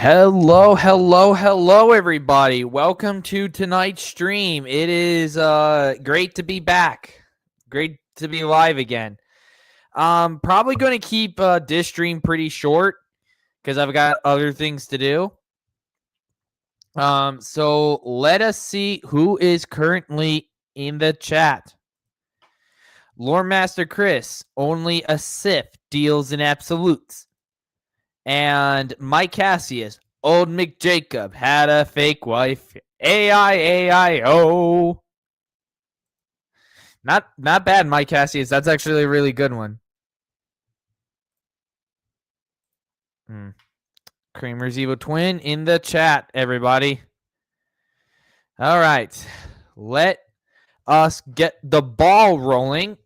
Hello, hello, hello, everybody. Welcome to tonight's stream. It is great to be back. Great to be live again. Probably going to keep this stream pretty short because I've got other things to do. So let us see who is currently in the chat. Lore Master Chris, only a Sith deals in absolutes. And Mike Cassius, old JAIcob had a fake wife. AIAIO. Not bad, Mike Cassius. That's actually a really good one. Kramer's Evil Twin in the chat, everybody. All right. Let us get the ball rolling.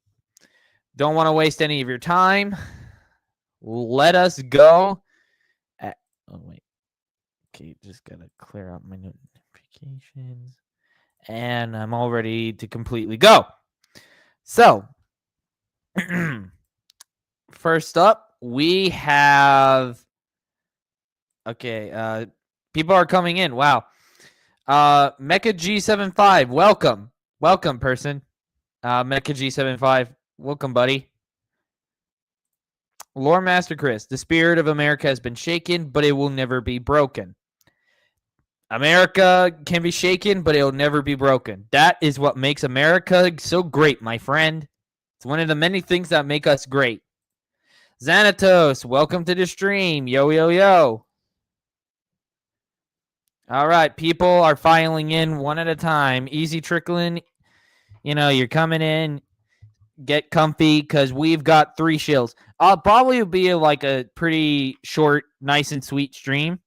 Don't want to waste any of your time. Let us go. Oh, wait. Okay, just got to clear out my notifications. And I'm all ready to completely go. So, first up, we have... Okay, people are coming in. Wow. Mecha G75, welcome. Welcome, person. Mecha G75, welcome, buddy. Lore Master Chris, the spirit of America has been shaken, but it will never be broken. America can be shaken, but it will never be broken. That is what makes America so great, my friend. It's one of the many things that make us great. Xanatos, welcome to the stream. Yo, yo, yo. All right, people are filing in one at a time. Easy trickling. You know, you're coming in. Get comfy because we've got 3 shills. I'll probably be like a pretty short, nice and sweet stream.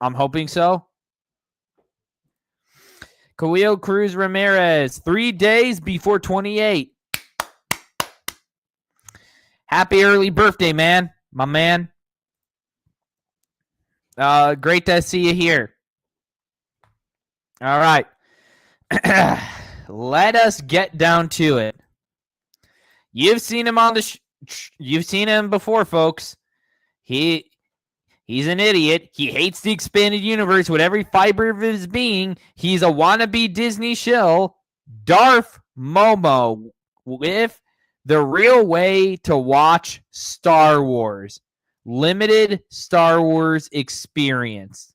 I'm hoping so. Coelho Cruz Ramirez, 3 days before 28. Happy early birthday, man. My man. Great to see you here. All right. Let us get down to it. You've seen him on the you've seen him before, folks. He's an idiot. He hates the expanded universe with every fiber of his being. He's a wannabe Disney shill. Darth Momo with the real way to watch Star Wars. Limited Star Wars experience.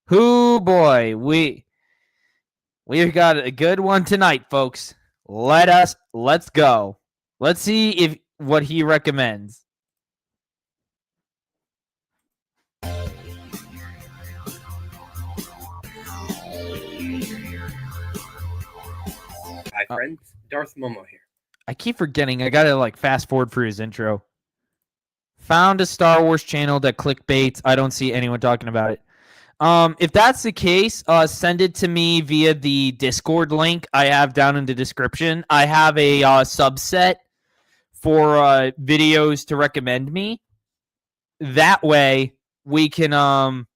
Hoo boy, we've got a good one tonight, folks. Let's go. Let's see what he recommends. Hi, friends. Darth Momo here. I keep forgetting. I gotta fast forward for his intro. Found a Star Wars channel that clickbaits. I don't see anyone talking about it. If that's the case, send it to me via the Discord link I have down in the description. I have a subset for videos to recommend me. That way we can, that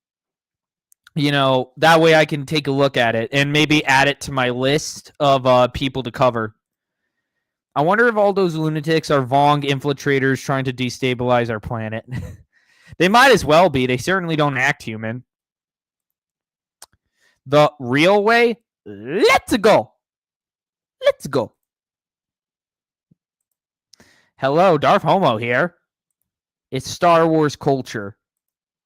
way I can take a look at it and maybe add it to my list of people to cover. I wonder if all those lunatics are Vong infiltrators trying to destabilize our planet. They might as well be. They certainly don't act human. The real way? Let's go. Let's go. Hello, Darth Momo here. It's Star Wars culture.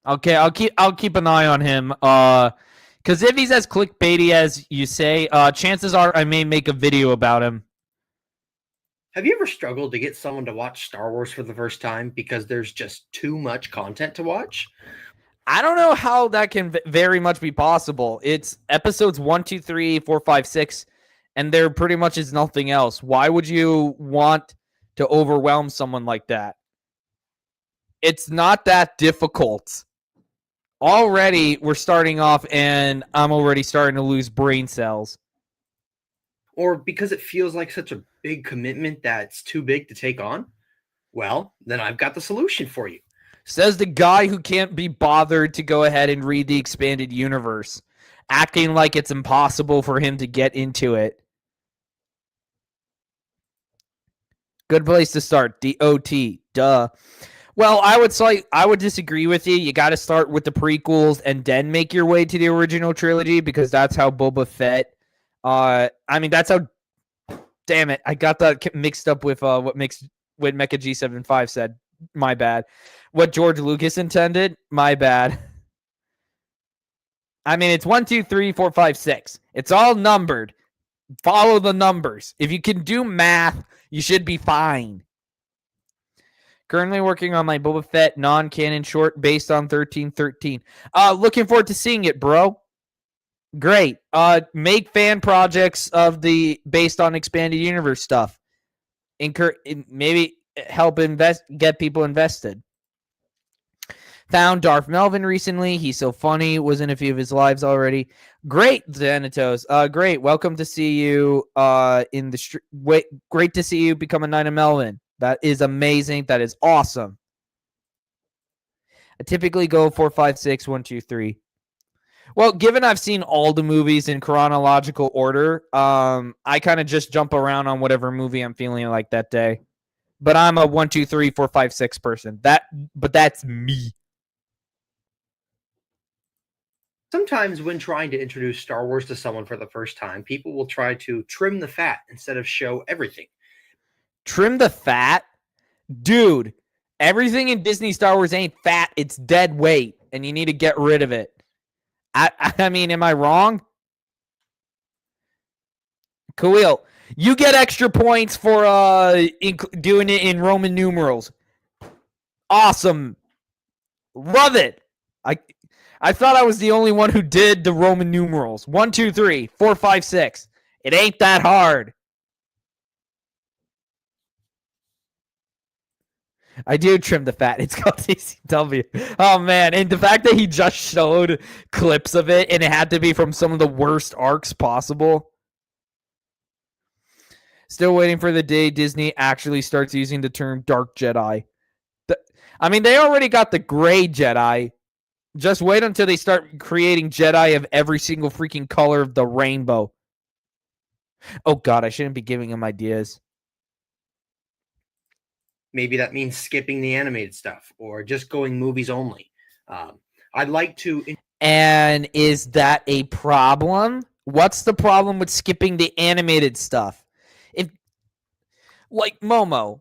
Okay, I'll keep an eye on him. Because if he's as clickbaity as you say, chances are I may make a video about him. Have you ever struggled to get someone to watch Star Wars for the first time because there's just too much content to watch? I don't know how that can very much be possible. It's episodes 1, 2, 3, 4, 5, 6, and there pretty much is nothing else. Why would you want to overwhelm someone like that? It's not that difficult. Already, we're starting off, and I'm already starting to lose brain cells. Or because it feels like such a big commitment that's too big to take on? Well, then I've got the solution for you. Says the guy who can't be bothered to go ahead and read the expanded universe, acting like it's impossible for him to get into it. Good place to start. DOT. Duh. Well, I would disagree with you. You got to start with the prequels and then make your way to the original trilogy because that's how Boba Fett. I mean, that's how. Damn it! I got that mixed up with what Mecha G75 said. My bad. What George Lucas intended. My bad. I mean, it's 1, 2, 3, 4, 5, 6. It's all numbered. Follow the numbers. If you can do math, you should be fine. Currently working on my Boba Fett non-canon short based on 1313. Looking forward to seeing it, bro. Great. Make fan projects of the based on expanded universe stuff. Maybe help get people invested. Found Darth Melvin recently. He's so funny. Was in a few of his lives already. Great, Xanatos. Great. Welcome to see you in the street. Great to see you become a Knight of Melvin. That is amazing. That is awesome. I typically go 4, 5, 6, 1, 2, 3. Well, given I've seen all the movies in chronological order, I kind of just jump around on whatever movie I'm feeling like that day. But I'm a 1, 2, 3, 4, 5, 6 person. But that's me. Sometimes when trying to introduce Star Wars to someone for the first time, people will try to trim the fat instead of show everything. Trim the fat? Dude, everything in Disney Star Wars ain't fat. It's dead weight, and you need to get rid of it. I mean, am I wrong? Khalil, you get extra points for doing it in Roman numerals. Awesome. Love it. I thought I was the only one who did the Roman numerals. 1, 2, 3, 4, 5, 6. It ain't that hard. I do trim the fat. It's called TCW. Oh, man. And the fact that he just showed clips of it and it had to be from some of the worst arcs possible. Still waiting for the day Disney actually starts using the term Dark Jedi. I mean, they already got the gray Jedi. Just wait until they start creating Jedi of every single freaking color of the rainbow. Oh, God, I shouldn't be giving him ideas. Maybe that means skipping the animated stuff or just going movies only. I'd like to... And is that a problem? What's the problem with skipping the animated stuff? Like Momo,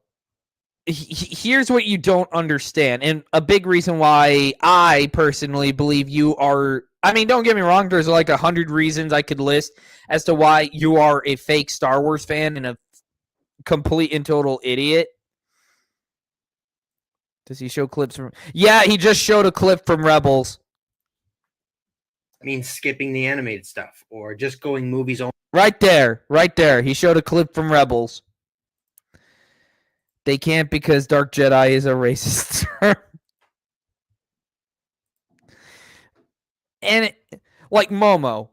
here's what you don't understand. And a big reason why I personally believe you are... I mean, don't get me wrong. There's like 100 reasons I could list as to why you are a fake Star Wars fan and a complete and total idiot. Does he show clips from... Yeah, he just showed a clip from Rebels. I mean, skipping the animated stuff or just going movies only. Right there. He showed a clip from Rebels. They can't because Dark Jedi is a racist term. And like Momo,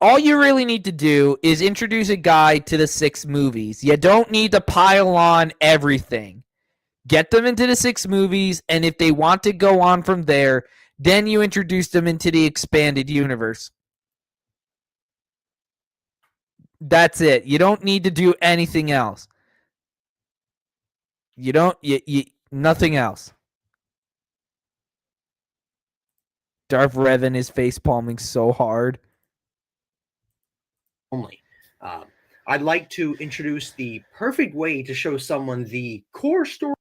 all you really need to do is introduce a guy to the 6 movies. You don't need to pile on everything. Get them into the 6 movies, and if they want to go on from there, then you introduce them into the expanded universe. That's it. You don't need to do anything else. Nothing else. Darth Revan is face palming so hard. Only. I'd like to introduce the perfect way to show someone the core story.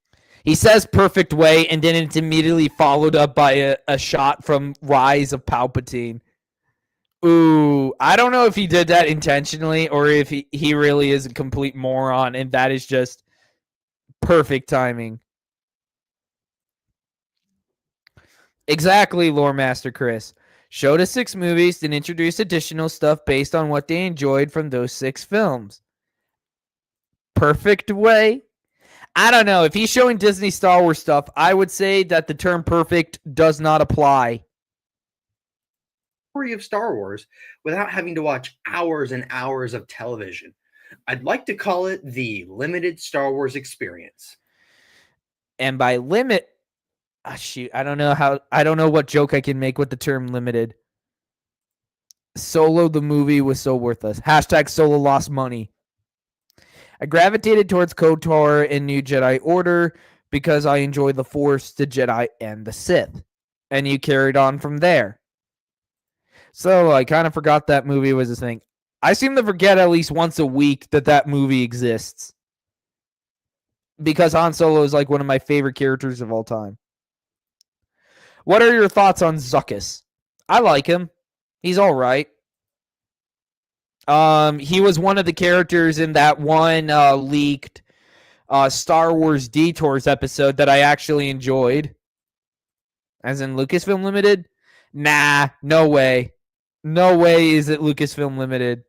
He says perfect way, and then it's immediately followed up by a shot from Rise of Palpatine. Ooh, I don't know if he did that intentionally or if he really is a complete moron, and that is just perfect timing. Exactly, Lore Master Chris. Show the 6 movies, then introduce additional stuff based on what they enjoyed from those 6 films. Perfect way? I don't know. If he's showing Disney Star Wars stuff, I would say that the term perfect does not apply. Of Star Wars without having to watch hours and hours of television. I'd like to call it the limited Star Wars experience. And by limit, I don't know what joke I can make with the term limited. Solo the movie was so worthless. # Solo lost money. I gravitated towards KOTOR and New Jedi Order because I enjoy the Force, the Jedi, and the Sith. And you carried on from there. So I kind of forgot that movie was a thing. I seem to forget at least once a week that movie exists. Because Han Solo is like one of my favorite characters of all time. What are your thoughts on Zuckuss? I like him. He's all right. He was one of the characters in that one leaked Star Wars Detours episode that I actually enjoyed. As in Lucasfilm Limited? Nah, no way. No way is it Lucasfilm Limited.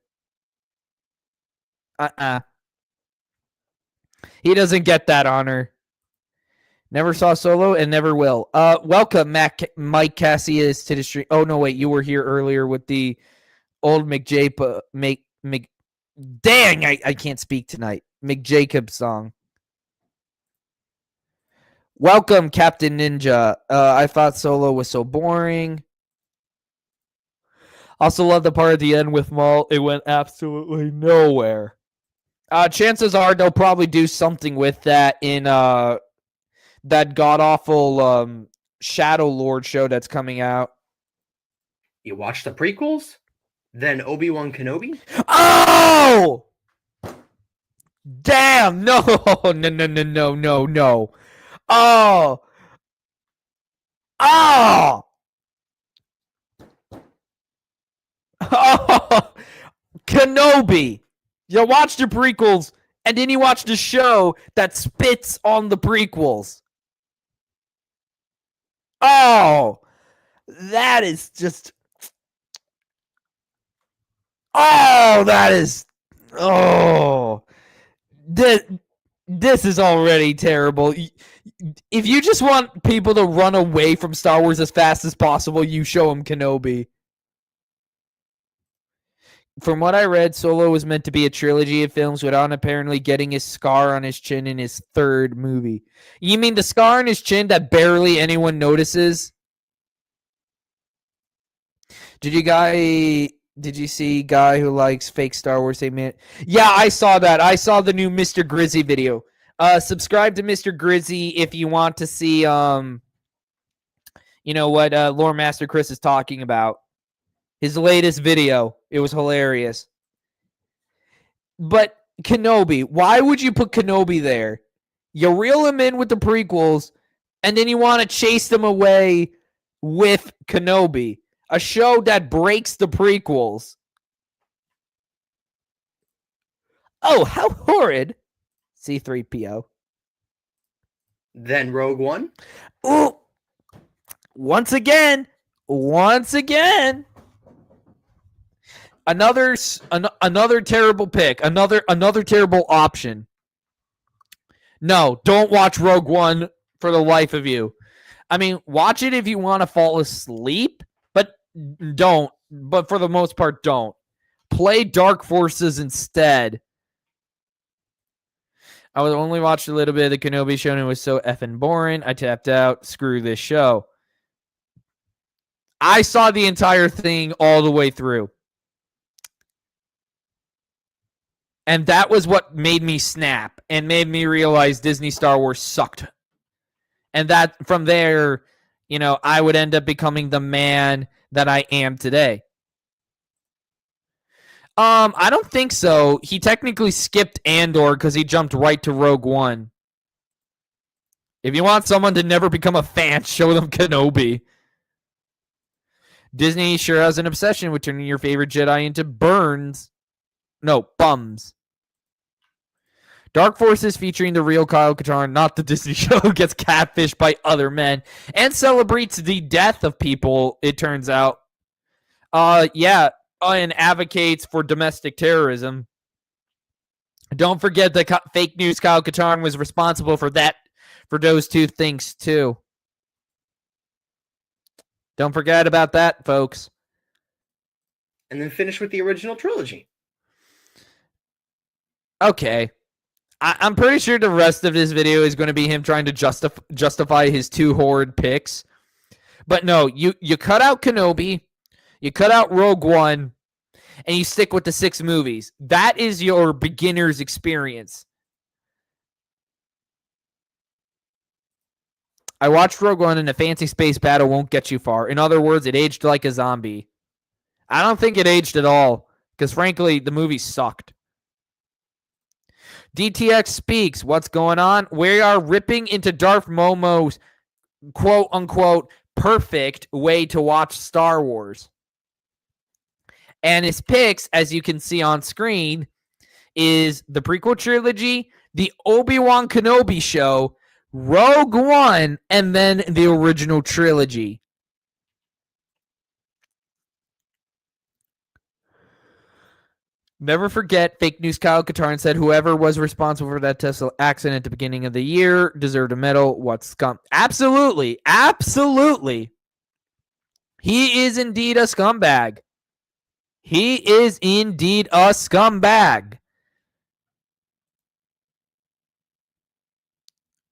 He doesn't get that honor. Never saw Solo and never will. Welcome, Mike Cassius, to the stream. Oh, no, wait. You were here earlier with the old Dang, I can't speak tonight. JAIcob song. Welcome, Captain Ninja. I thought Solo was so boring. Also love the part at the end with Maul. It went absolutely nowhere. Chances are they'll probably do something with that in that god-awful Shadow Lord show that's coming out. You watch the prequels? Then Obi-Wan Kenobi? Oh! Damn! No! No. Oh! Oh! Oh! Kenobi! You watch the prequels, and then you watch the show that spits on the prequels. Oh! That is just... Oh, that is... Oh... This is already terrible. If you just want people to run away from Star Wars as fast as possible, you show them Kenobi. From what I read, Solo was meant to be a trilogy of films without apparently getting his scar on his chin in his third movie. You mean the scar on his chin that barely anyone notices? Did you see guy who likes fake Star Wars statement? Yeah, I saw that. I saw the new Mr. Grizzy video. Subscribe to Mr. Grizzy if you want to see you know what Lore Master Chris is talking about. His latest video. It was hilarious. But Kenobi, why would you put Kenobi there? You reel him in with the prequels, and then you want to chase them away with Kenobi. A show that breaks the prequels. Oh, how horrid. C-3PO. Then Rogue One? Ooh. Once again. Another terrible pick. Another terrible option. No, don't watch Rogue One for the life of you. I mean, watch it if you want to fall asleep. Don't. But for the most part, don't. Play Dark Forces instead. I only watched a little bit of the Kenobi show and it was so effing boring. I tapped out. Screw this show. I saw the entire thing all the way through. And that was what made me snap and made me realize Disney Star Wars sucked. And that from there, you know, I would end up becoming the man that I am today. I don't think so. He technically skipped Andor because he jumped right to Rogue One. If you want someone to never become a fan, show them Kenobi. Disney sure has an obsession with turning your favorite Jedi into bums. Dark Forces featuring the real Kyle Katarn, not the Disney show, gets catfished by other men and celebrates the death of people, it turns out. And advocates for domestic terrorism. Don't forget that fake news Kyle Katarn was responsible for those two things too. Don't forget about that, folks. And then finish with the original trilogy. Okay. I'm pretty sure the rest of this video is going to be him trying to justify his two horrid picks. But no, you cut out Kenobi, you cut out Rogue One, and you stick with the 6 movies. That is your beginner's experience. I watched Rogue One, and a fancy space battle won't get you far. In other words, it aged like a zombie. I don't think it aged at all, because frankly, the movie sucked. DTX speaks. What's going on? We are ripping into Darth Momo's quote-unquote perfect way to watch Star Wars. And his picks, as you can see on screen, is the prequel trilogy, the Obi-Wan Kenobi show, Rogue One, and then the original trilogy. Never forget, fake news Kyle Katarn said whoever was responsible for that Tesla accident at the beginning of the year deserved a medal. What scum? Absolutely. Absolutely. He is indeed a scumbag. He is indeed a scumbag.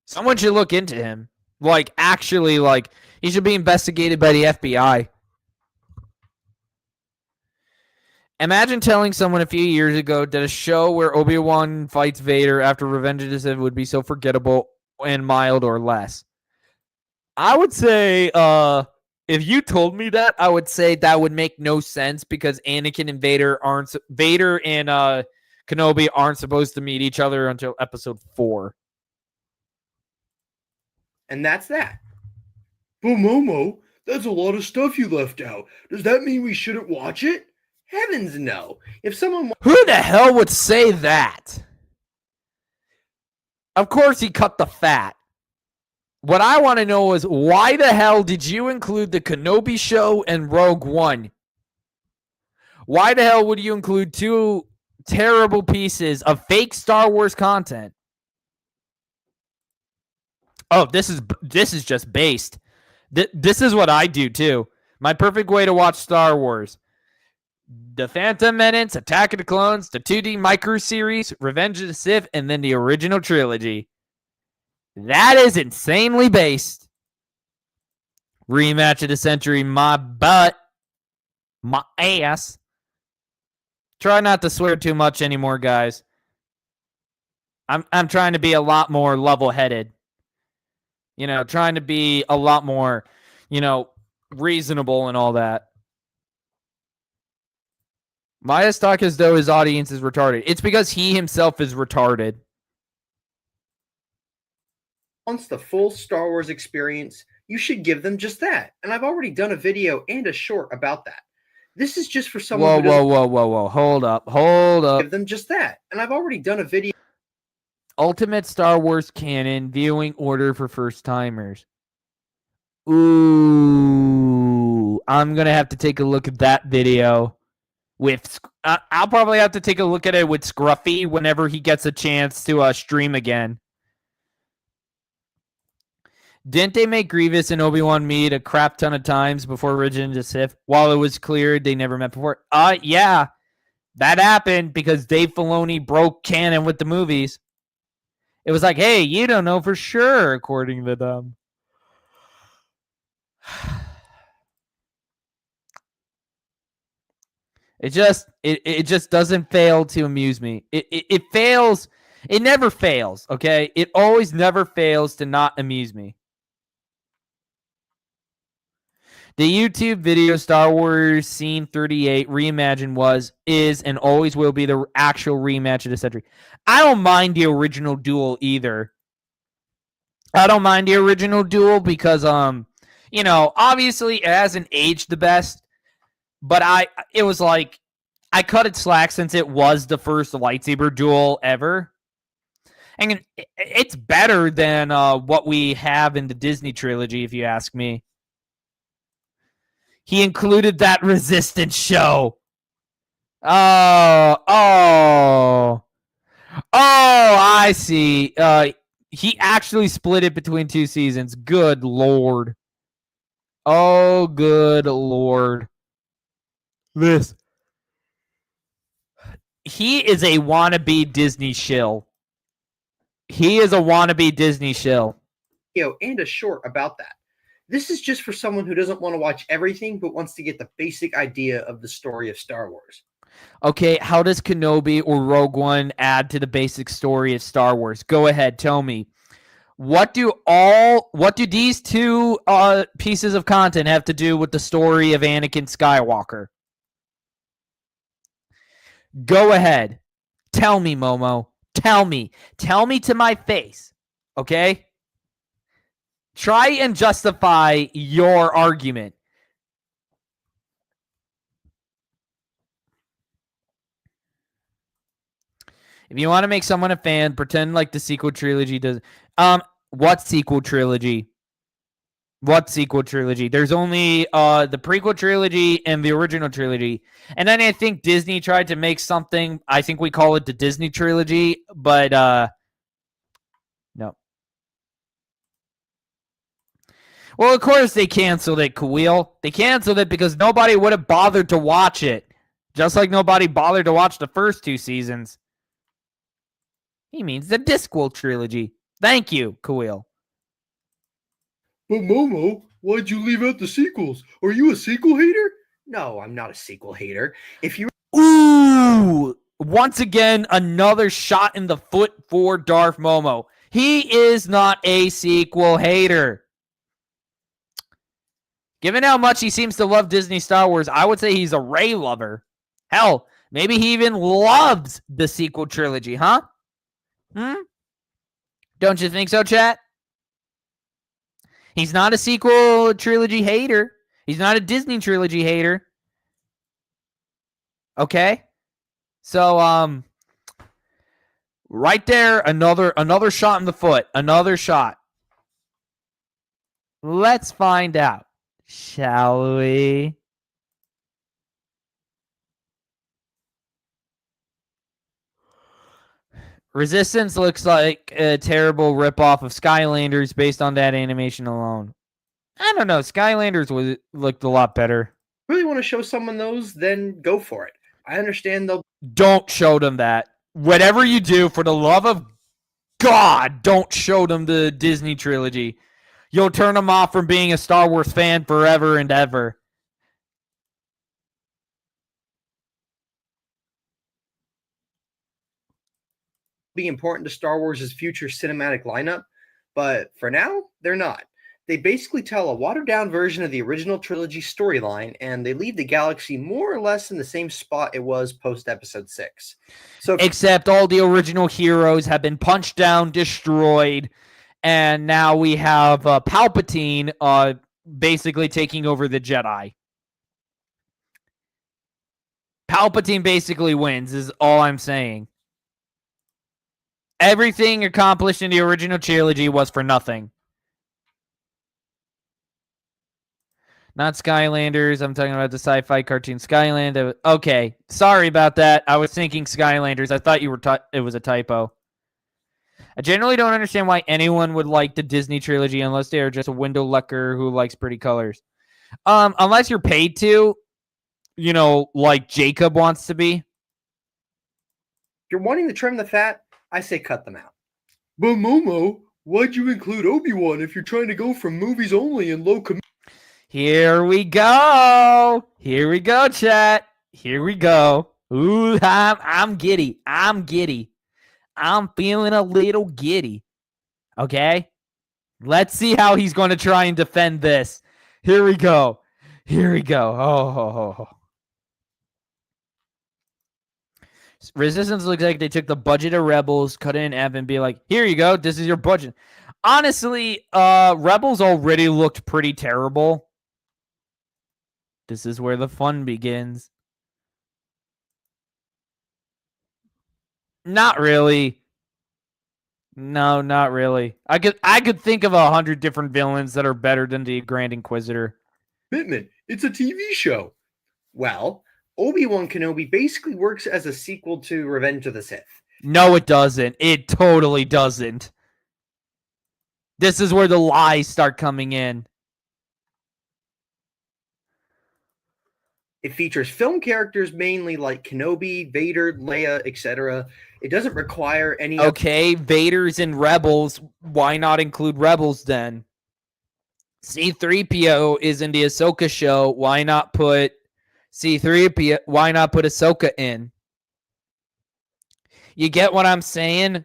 Someone should look into him. Like, actually, like, he should be investigated by the FBI. Imagine telling someone a few years ago that a show where Obi-Wan fights Vader after Revenge of the Sith would be so forgettable and mild or less. I would say, if you told me that, I would say that would make no sense because Anakin and Vader and Kenobi aren't supposed to meet each other until episode 4. And that's that. But Momo, that's a lot of stuff you left out. Does that mean we shouldn't watch it? Heavens no. If someone... Who the hell would say that? Of course he cut the fat. What I want to know is why the hell did you include the Kenobi show and Rogue One? Why the hell would you include 2 terrible pieces of fake Star Wars content? Oh, this is just based. This is what I do too. My perfect way to watch Star Wars. The Phantom Menace, Attack of the Clones, the 2D micro series, Revenge of the Sith, and then the original trilogy. That is insanely based. Rematch of the century, my butt. My ass. Try not to swear too much anymore, guys. I'm trying to be a lot more level-headed. You know, trying to be a lot more, reasonable and all that. Maya talk as though his audience is retarded. It's because he himself is retarded. Wants the full Star Wars experience, you should give them just that. And I've already done a video and a short about that. This is just for someone Whoa. Hold up. Give them just that. And I've already done a video. Ultimate Star Wars canon viewing order for first timers. Ooh, I'm going to have to take a look at that video. I'll probably have to take a look at it with Scruffy whenever he gets a chance to stream again. Didn't they make Grievous and Obi-Wan meet a crap ton of times before Revenge of the Sith? While it was clear they never met before. Yeah. That happened because Dave Filoni broke canon with the movies. It was like, hey, you don't know for sure, according to them. It just doesn't fail to amuse me. It fails. It never fails, okay? It always never fails to not amuse me. The YouTube video Star Wars Scene 38 Reimagined is, and always will be the actual rematch of the century. I don't mind the original duel either. I don't mind the original duel because, obviously it hasn't aged the best. But it was like, I cut it slack since it was the first lightsaber duel ever. And it's better than what we have in the Disney trilogy, if you ask me. He included that Resistance show. Oh, I see. He actually split it between 2 seasons. Good Lord. Oh, good Lord. He is a wannabe Disney shill. And a short about that. This is just for someone who doesn't want to watch everything, but wants to get the basic idea of the story of Star Wars. Okay, how does Kenobi or Rogue One add to the basic story of Star Wars? Go ahead, tell me. What do these two pieces of content have to do with the story of Anakin Skywalker? Go ahead. Tell me, Momo. Tell me. Tell me to my face. Okay? Try and justify your argument. If you want to make someone a fan, pretend like the sequel trilogy does. What sequel trilogy? What sequel trilogy? There's only the prequel trilogy and the original trilogy. And then I think Disney tried to make something, I think we call it the Disney trilogy, but no. Well, of course they canceled it, Khalil. They canceled it because nobody would have bothered to watch it. Just like nobody bothered to watch the first 2 seasons. He means the Discworld trilogy. Thank you, Khalil. But Momo, why'd you leave out the sequels? Are you a sequel hater? No, I'm not a sequel hater. If you Ooh! Once again, another shot in the foot for Darth Momo. He is not a sequel hater. Given how much he seems to love Disney Star Wars, I would say he's a Rey lover. Hell, maybe he even loves the sequel trilogy, huh? Don't you think so, chat? He's not a sequel trilogy hater. He's not a Disney trilogy hater. Okay? So, right there, another shot in the foot. Another shot. Let's find out, shall we? Resistance looks like a terrible ripoff of Skylanders based on that animation alone. I don't know. Skylanders looked a lot better. really want to show someone those, then go for it. I understand they'll. Don't show them that. Whatever you do, for the love of God, don't show them the Disney trilogy. You'll turn them off from being a Star Wars fan forever and ever. Be important to Star Wars' future cinematic lineup, but for now, they're not. They basically tell a watered-down version of the original trilogy storyline, and they leave the galaxy more or less in the same spot it was post-Episode 6. So, Except all the original heroes have been punched down, destroyed, and now we have Palpatine basically taking over the Jedi. Palpatine basically wins, is all I'm saying. Everything accomplished in the original trilogy was for nothing. Not Skylanders. I'm talking about the sci-fi cartoon Skyland. Okay, sorry about that. I was thinking Skylanders. I thought you were it was a typo. I generally don't understand why anyone would like the Disney trilogy unless they are just a window licker who likes pretty colors. Unless you're paid to, you know, like JAIcob wants to be. if you're wanting to trim the fat, I say cut them out. But Momo, why'd you include Obi-Wan if you're trying to go from movies only and low Here we go. Here we go, chat. Here we go. Ooh, I'm giddy. I'm giddy. I'm feeling a little giddy. Okay? Let's see how he's going to try and defend this. Here we go. Here we go. Oh. Resistance looks like they took the budget of Rebels, cut it in half, and be like, here you go. This is your budget. Honestly, Rebels already looked pretty terrible. This is where the fun begins. Not really. No, not really. I could think of 100 different villains that are better than the Grand Inquisitor. commitment. It's a TV show. Well, Obi-Wan Kenobi basically works as a sequel to Revenge of the Sith. No, it doesn't. It totally doesn't. This is where the lies start coming in. It features film characters mainly like Kenobi, Vader, Leia, etc. It doesn't require any. Okay, Vader's in Rebels. Why not include Rebels then? C-3PO is in the Ahsoka show. Why not put C-3PO? Why not put Ahsoka in? You get what I'm saying?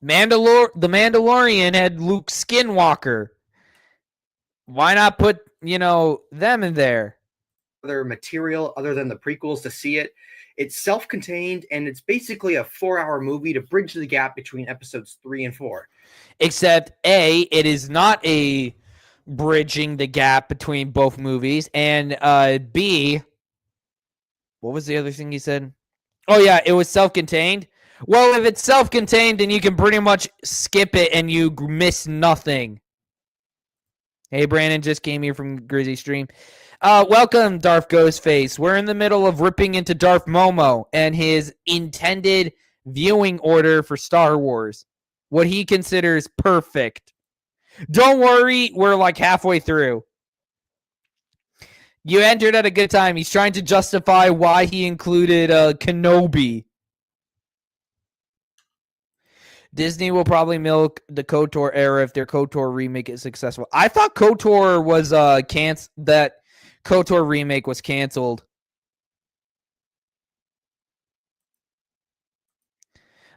The Mandalorian had Luke Skywalker. Why not put, them in there? Other material other than the prequels to see it. It's self-contained, and it's basically a 4-hour movie to bridge the gap between episodes 3 and 4. Except A, it is not a bridging the gap between both movies, and B, what was the other thing you said? Oh yeah, it was self-contained. Well, if it's self-contained, then you can pretty much skip it and you miss nothing. Hey, Brandon just came here from Grizzy Stream. Welcome, Darth Ghostface. We're in the middle of ripping into Darth Momo and his intended viewing order for Star Wars. What he considers perfect. Don't worry, we're like halfway through. You entered at a good time. He's trying to justify why he included Kenobi. Disney will probably milk the KOTOR era if their KOTOR remake is successful. I thought KOTOR was that KOTOR remake was canceled.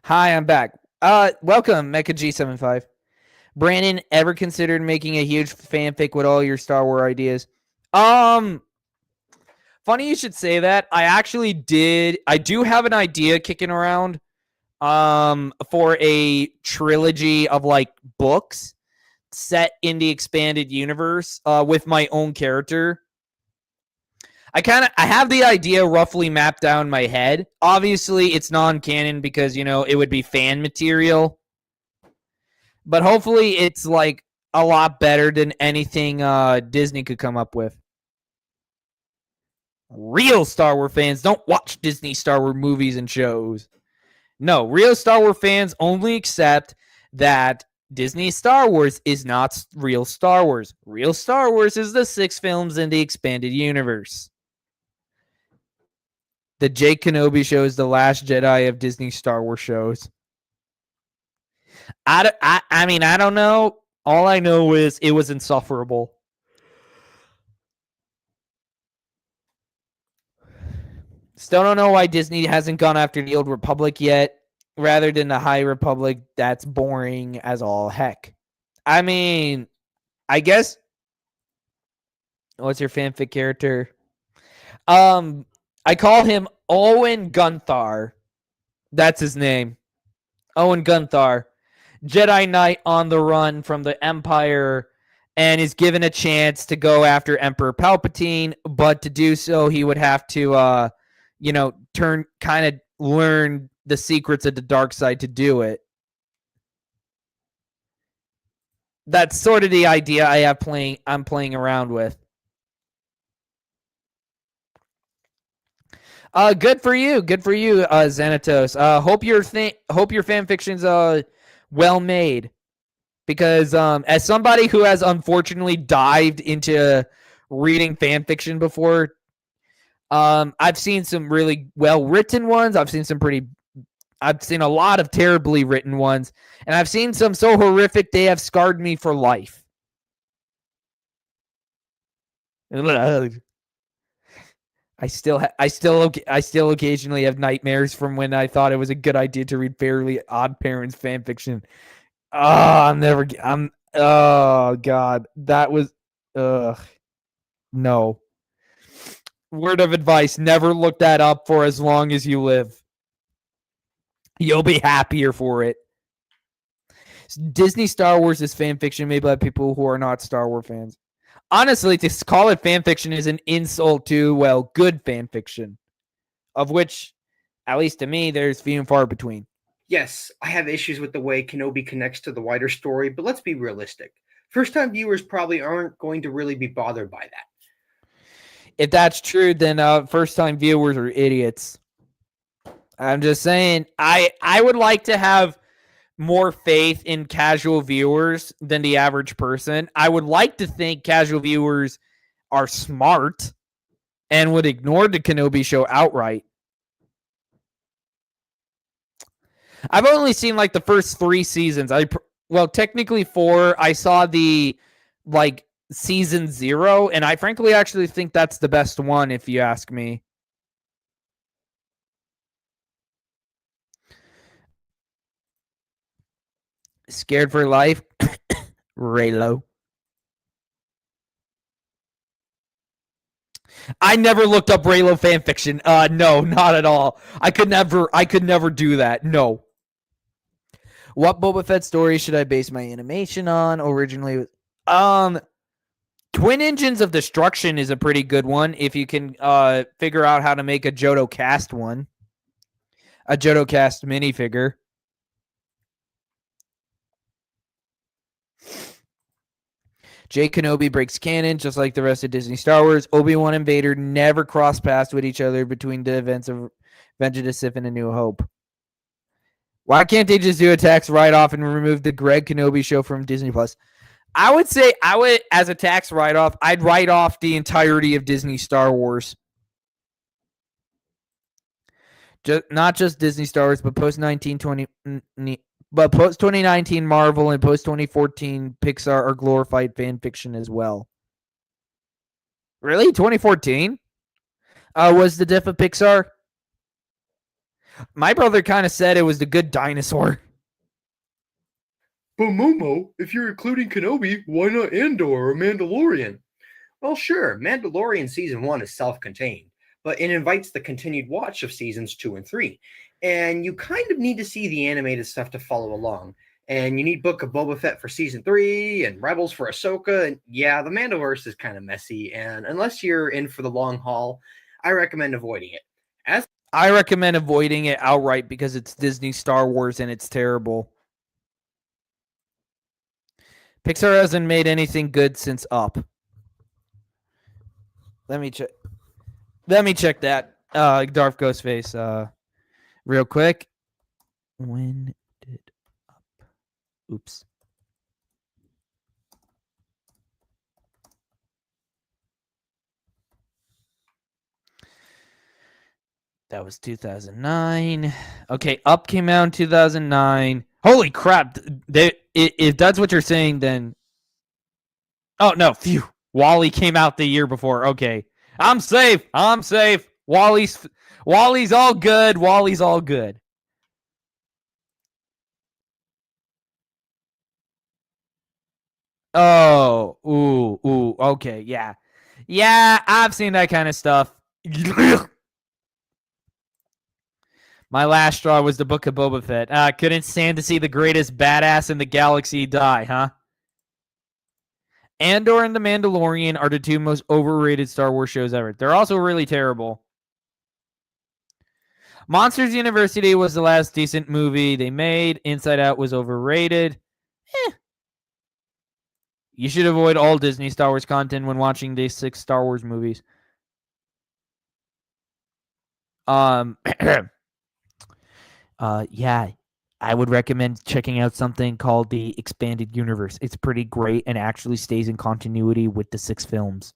Hi, I'm back. Welcome, Mecha G75. Brandon, ever considered making a huge fanfic with all your Star Wars ideas? Funny you should say that. I actually did. I do have an idea kicking around for a trilogy of like books set in the expanded universe with my own character. I have the idea roughly mapped down in my head. Obviously, it's non-canon because, it would be fan material. But hopefully it's like a lot better than anything Disney could come up with. Real Star Wars fans don't watch Disney Star Wars movies and shows. No, real Star Wars fans only accept that Disney Star Wars is not real Star Wars. Real Star Wars is the 6 films in the expanded universe. The Jake Kenobi show is the last Jedi of Disney Star Wars shows. I mean, I don't know. All I know is it was insufferable. Still don't know why Disney hasn't gone after the Old Republic yet, rather than the High Republic. That's boring as all heck. I mean, I guess. What's your fanfic character? I call him Owen Gunthar. That's his name. Owen Gunthar. Jedi Knight on the run from the Empire and is given a chance to go after Emperor Palpatine, but to do so, he would have to, learn the secrets of the dark side to do it. That's sort of the idea I'm playing around with. Good for you, Xanatos. Hope your fan fiction's well made, because as somebody who has unfortunately dived into reading fan fiction before, I've seen some really well written ones. I've seen a lot of terribly written ones, and I've seen some so horrific they have scarred me for life. I still occasionally have nightmares from when I thought it was a good idea to read Fairly Odd Parents fan fiction. Oh God, that was no. Word of advice: never look that up for as long as you live. You'll be happier for it. Disney Star Wars is fan fiction made by people who are not Star Wars fans. Honestly, to call it fan fiction is an insult to, good fan fiction, of which, at least to me, there's few and far between. Yes, I have issues with the way Kenobi connects to the wider story, but let's be realistic. First-time viewers probably aren't going to really be bothered by that. If that's true, then first-time viewers are idiots. I'm just saying, I would like to have more faith in casual viewers than the average person. I would like to think casual viewers are smart and would ignore the Kenobi show outright. I've only seen like the first 3 seasons. Technically 4. I saw the season 0, and I frankly actually think that's the best one, if you ask me. Scared for life. Raylo. I never looked up Raylo fanfiction. No, not at all. I could never do that. No. What Boba Fett story should I base my animation on? Originally, Twin Engines of Destruction is a pretty good one if you can figure out how to make a Johto cast one. A Johto cast minifigure. Jay Kenobi breaks canon, just like the rest of Disney Star Wars. Obi-Wan and Vader never cross paths with each other between the events of Revenge of the Sith and A New Hope. Why can't they just do a tax write-off and remove the Greg Kenobi show from Disney Plus? I would say, as a tax write-off, I'd write off the entirety of Disney Star Wars. Not just Disney Star Wars, but post-2019 Marvel and post-2014 Pixar are glorified fan fiction as well. Really? 2014? Was the death of Pixar? My brother kind of said it was The Good Dinosaur. But Momo, if you're including Kenobi, why not Andor or Mandalorian? Well, sure, Mandalorian Season 1 is self-contained, but it invites the continued watch of Seasons 2 and 3. And you kind of need to see the animated stuff to follow along. And you need Book of Boba Fett for Season 3 and Rebels for Ahsoka. And yeah, the Mandoverse is kind of messy. And unless you're in for the long haul, I recommend avoiding it. I recommend avoiding it outright because it's Disney Star Wars and it's terrible. Pixar hasn't made anything good since Up. Let me check that. Darth Ghostface. Real quick. When did Up? Oops. That was 2009. Okay, Up came out in 2009. Holy crap. If that's what you're saying, then... Oh, no. Phew. WALL-E came out the year before. Okay. I'm safe. WALL-E's all good. WALL-E's all good. Oh. Ooh. Okay, yeah. Yeah, I've seen that kind of stuff. My last straw was the Book of Boba Fett. Couldn't stand to see the greatest badass in the galaxy die, huh? Andor and The Mandalorian are the two most overrated Star Wars shows ever. They're also really terrible. Monsters University was the last decent movie they made. Inside Out was overrated. You should avoid all Disney Star Wars content when watching these 6 Star Wars movies. Yeah, I would recommend checking out something called the Expanded Universe. It's pretty great and actually stays in continuity with the 6 films.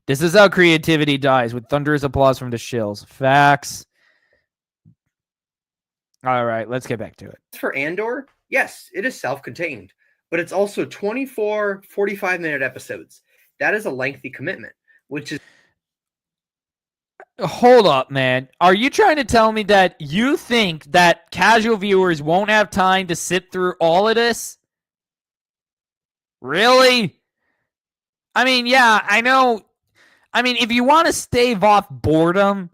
This is how creativity dies, with thunderous applause from the shills. Facts. All right, let's get back to it. For Andor, yes, it is self-contained, but it's also 24 45-minute episodes. That is a lengthy commitment, which is... Hold up, man. Are you trying to tell me that you think that casual viewers won't have time to sit through all of this? Really? I mean, yeah, I know. I mean, if you want to stave off boredom,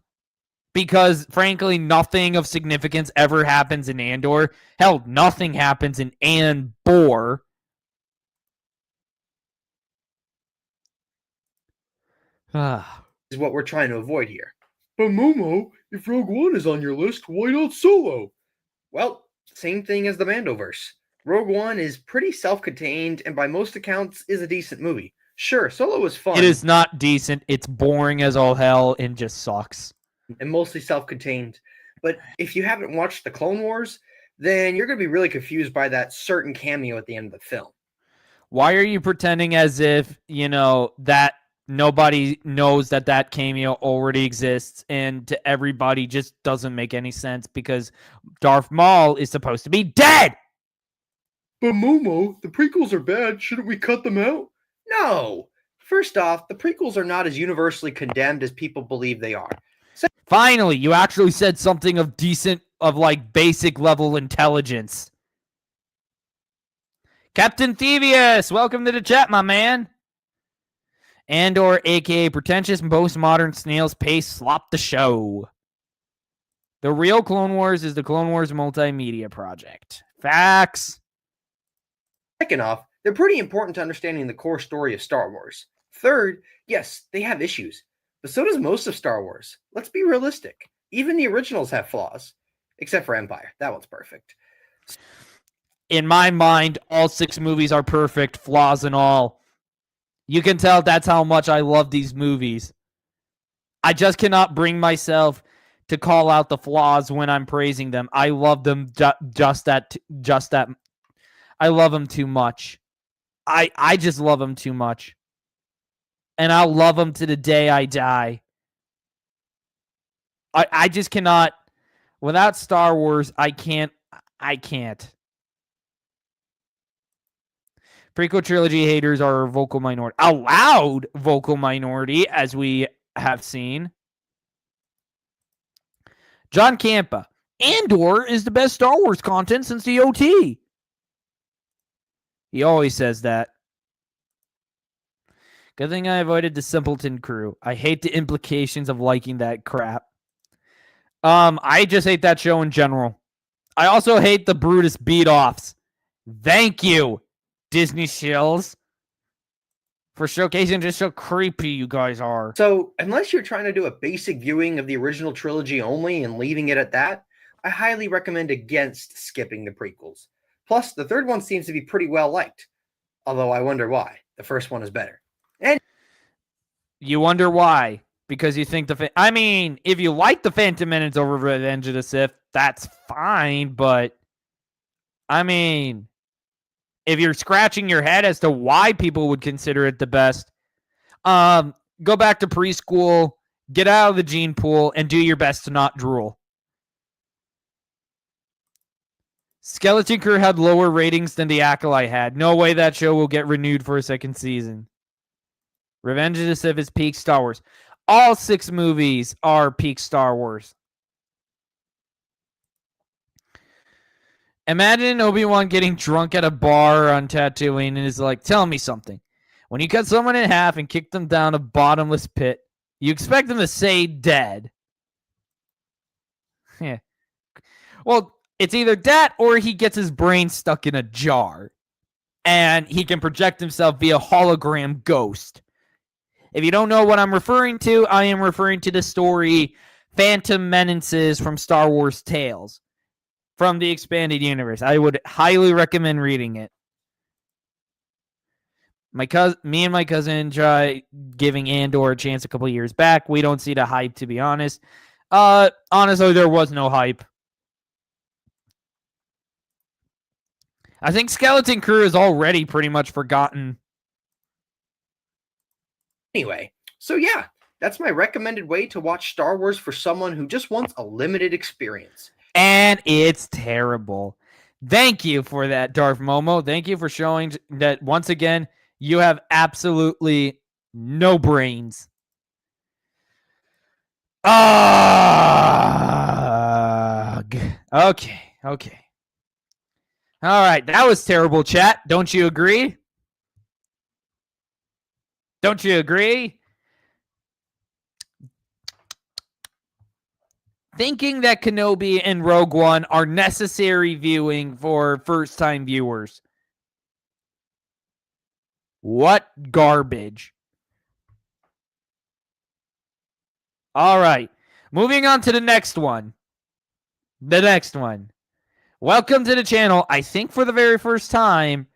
because frankly, nothing of significance ever happens in Andor. Hell, nothing happens in Anbore. is what we're trying to avoid here. But Momo, if Rogue One is on your list, why not Solo? Well, same thing as the Mandoverse. Rogue One is pretty self-contained and by most accounts is a decent movie. Sure, Solo was fun. It is not decent. It's boring as all hell and just sucks. And mostly self-contained. But if you haven't watched the Clone Wars, then you're going to be really confused by that certain cameo at the end of the film. Why are you pretending as if, that nobody knows that cameo already exists and to everybody just doesn't make any sense because Darth Maul is supposed to be dead? But Momo, the prequels are bad. Shouldn't we cut them out? No. First off, the prequels are not as universally condemned as people believe they are. Finally, you actually said something of decent of like basic level intelligence. Captain Thievius, welcome to the chat, my man. Andor, aka pretentious postmodern snail's pace, slop the show. The real Clone Wars is the Clone Wars multimedia project. Facts. Second off, they're pretty important to understanding the core story of Star Wars. Third, yes, they have issues, but so does most of Star Wars. Let's be realistic. Even the originals have flaws, except for Empire. That one's perfect. In my mind, all 6 movies are perfect, flaws and all. You can tell that's how much I love these movies. I just cannot bring myself to call out the flaws when I'm praising them. I love them just that. I love them too much. I just love them too much. And I'll love them to the day I die. I just cannot. Without Star Wars, I can't. Prequel trilogy haters are a vocal minority. A loud vocal minority, as we have seen. John Campa. Andor is the best Star Wars content since the OT. He always says that. Good thing I avoided the Simpleton crew. I hate the implications of liking that crap. I just hate that show in general. I also hate the Brutus beat-offs. Thank you, Disney shills, for showcasing just how creepy you guys are. So, unless you're trying to do a basic viewing of the original trilogy only and leaving it at that, I highly recommend against skipping the prequels. Plus, the third one seems to be pretty well liked. Although I wonder why. The first one is better. And you wonder why? Because you think I mean, if you like the Phantom Menace over Revenge of the Sith, that's fine, but I mean, if you're scratching your head as to why people would consider it the best, go back to preschool, get out of the gene pool, and do your best to not drool. Skeleton Crew had lower ratings than the Acolyte had. No way that show will get renewed for a second season. Revenge of the Sith is peak Star Wars. All 6 movies are peak Star Wars. Imagine Obi-Wan getting drunk at a bar on Tatooine and is like, tell me something. When you cut someone in half and kick them down a bottomless pit, you expect them to say dead. Yeah. Well, it's either that or he gets his brain stuck in a jar and he can project himself via hologram ghost. If you don't know what I'm referring to, I am referring to the story Phantom Menaces from Star Wars Tales from the expanded universe. I would highly recommend reading it. Me and my cousin tried giving Andor a chance a couple years back. We don't see the hype, to be honest. Honestly, there was no hype. I think Skeleton Crew is already pretty much forgotten. anyway, so yeah, that's my recommended way to watch Star Wars for someone who just wants a limited experience. And it's terrible. Thank you for that, Darth Momo. Thank you for showing that once again, you have absolutely no brains. Ugh. Okay. All right, that was terrible, chat. Don't you agree? Don't you agree? Thinking that Kenobi and Rogue One are necessary viewing for first-time viewers. What garbage. All right. Moving on to the next one. Welcome to the channel, I think for the very first time,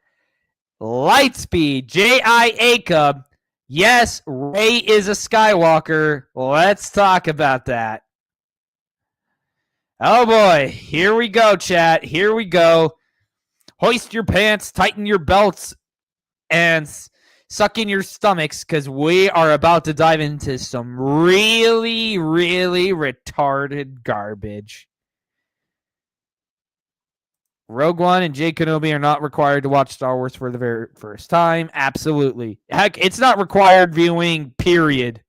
Lightspeed, JAIcob. Yes, Rey is a Skywalker. Let's talk about that. Oh boy, here we go, chat. Here we go. Hoist your pants, tighten your belts, and suck in your stomachs, because we are about to dive into some really, really retarded garbage. Rogue One and Jay Kenobi are not required to watch Star Wars for the very first time. Absolutely. Heck, it's not required viewing, period.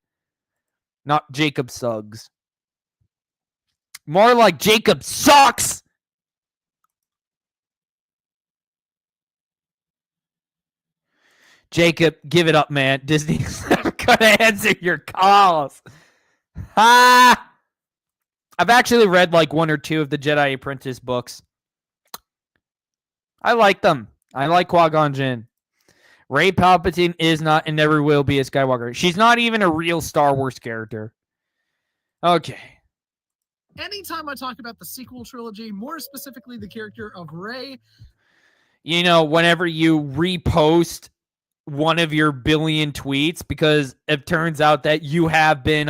Not Jacob Suggs. More like JAIcob sucks. JAIcob, give it up, man. Disney's never gonna answer your calls. Ha! I've actually read like one or two of the Jedi Apprentice books. I like them. I like Qui-Gon Jinn. Rey Palpatine is not and never will be a Skywalker. She's not even a real Star Wars character. Okay. Anytime I talk about the sequel trilogy, more specifically the character of Rey, you know, whenever you repost one of your billion tweets, because it turns out that you have been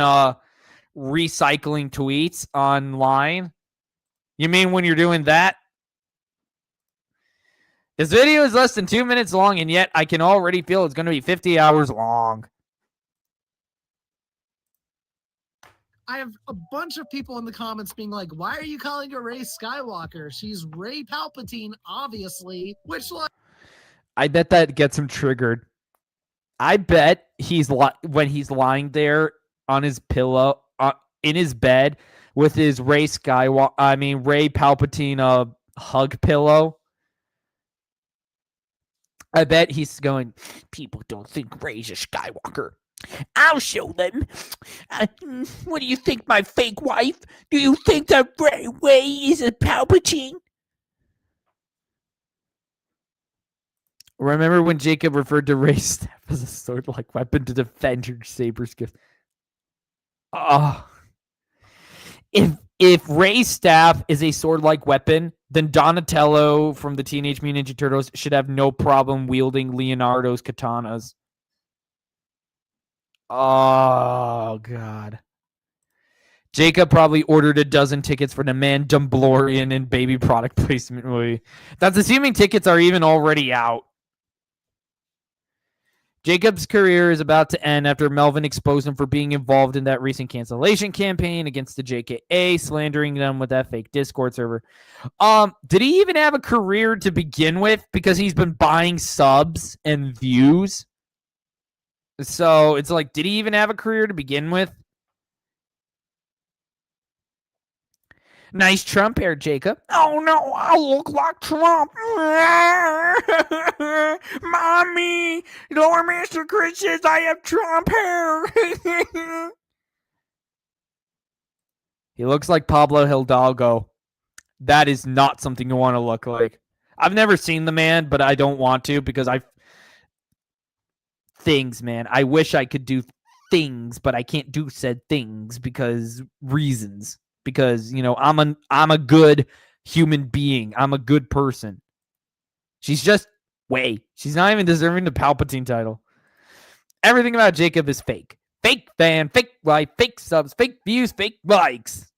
recycling tweets online. You mean when you're doing that? This video is less than 2 minutes long, and yet I can already feel it's going to be 50 hours long. I have a bunch of people in the comments being like, why are you calling her Rey Skywalker? She's Rey Palpatine, obviously. Which, like, I bet that gets him triggered. I bet when he's lying there on his pillow, in his bed, with his Rey Palpatine hug pillow. I bet he's going, people don't think Rey's a Skywalker. I'll show them. What do you think, my fake wife? Do you think that Rey is a Palpatine? Remember when JAIcob referred to Rey's staff as a sword-like weapon to defend your saber's gift? If Rey's staff is a sword-like weapon, then Donatello from the Teenage Mutant Ninja Turtles should have no problem wielding Leonardo's katanas. Oh, God. JAIcob probably ordered a dozen tickets for the Mandalorian and baby product placement movie. That's assuming tickets are even already out. JAIcob's career is about to end after Melvin exposed him for being involved in that recent cancellation campaign against the JKA, slandering them with that fake Discord server. Did he even have a career to begin with? Because he's been buying subs and views. So it's like, did he even have a career to begin with? Nice Trump hair, JAIcob. Oh no, I look like Trump. Mommy, Lord Master Chris says I have Trump hair. He looks like Pablo Hidalgo. That is not something you want to look like. I've never seen the man, but I don't want to because things, man. I wish I could do things, but I can't do said things because reasons. Because, you know, I'm a good human being. I'm a good person. She's just she's not even deserving the Palpatine title. Everything about JAIcob is fake. Fake fan, fake life, fake subs, fake views, fake likes.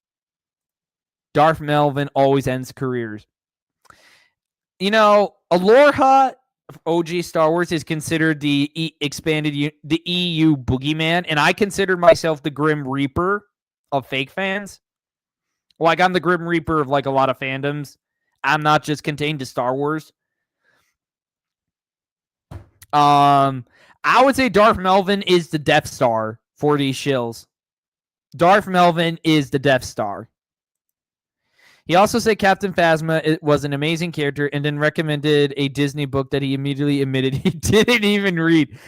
Darth Melvin always ends careers. You know, Aloha OG Star Wars is considered the the EU boogeyman, and I consider myself the Grim Reaper of fake fans. Like, I'm the Grim Reaper of, like, a lot of fandoms. I'm not just contained to Star Wars. I would say Darth Melvin is the Death Star for these shills. Darth Melvin is the Death Star. He also said Captain Phasma was an amazing character and then recommended a Disney book that he immediately admitted he didn't even read.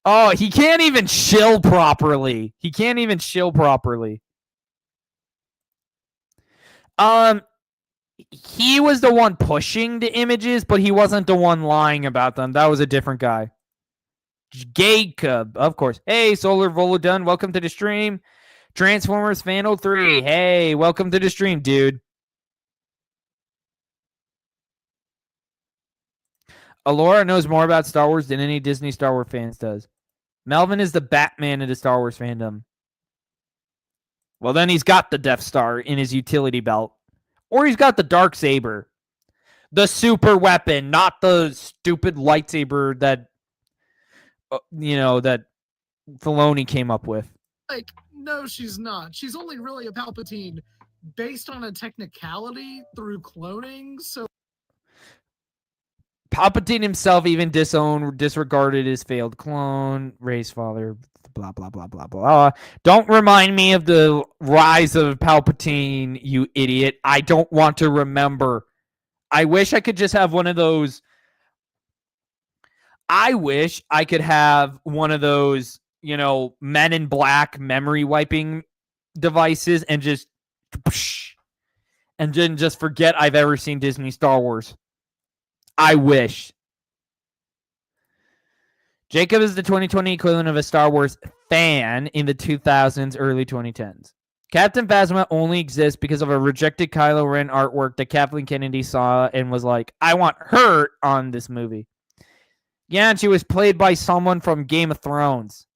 Oh, he can't even shill properly. He was the one pushing the images, but he wasn't the one lying about them. That was a different guy. JAIcob, of course. Hey, Solar Volodun, welcome to the stream. Transformers Fan 03, hey, welcome to the stream, dude. Alora knows more about Star Wars than any Disney Star Wars fans does. Melvin is the Batman of the Star Wars fandom. Well, then he's got the Death Star in his utility belt. Or he's got the Darksaber. The super weapon, not the stupid lightsaber that, that Filoni came up with. like, no, she's not. She's only really a Palpatine based on a technicality through cloning, so... Palpatine himself even disregarded his failed clone, Rey's father, the blah, blah, blah, blah, blah. Don't remind me of the rise of Palpatine, you idiot. I don't want to remember. I wish I could just have one of those. I wish I could have one of those, Men in Black memory wiping devices and just and then just forget I've ever seen Disney Star Wars. I wish. JAIcob is the 2020 equivalent of a Star Wars fan in the 2000s, early 2010s. Captain Phasma only exists because of a rejected Kylo Ren artwork that Kathleen Kennedy saw and was like, I want her on this movie. Yeah, and she was played by someone from Game of Thrones.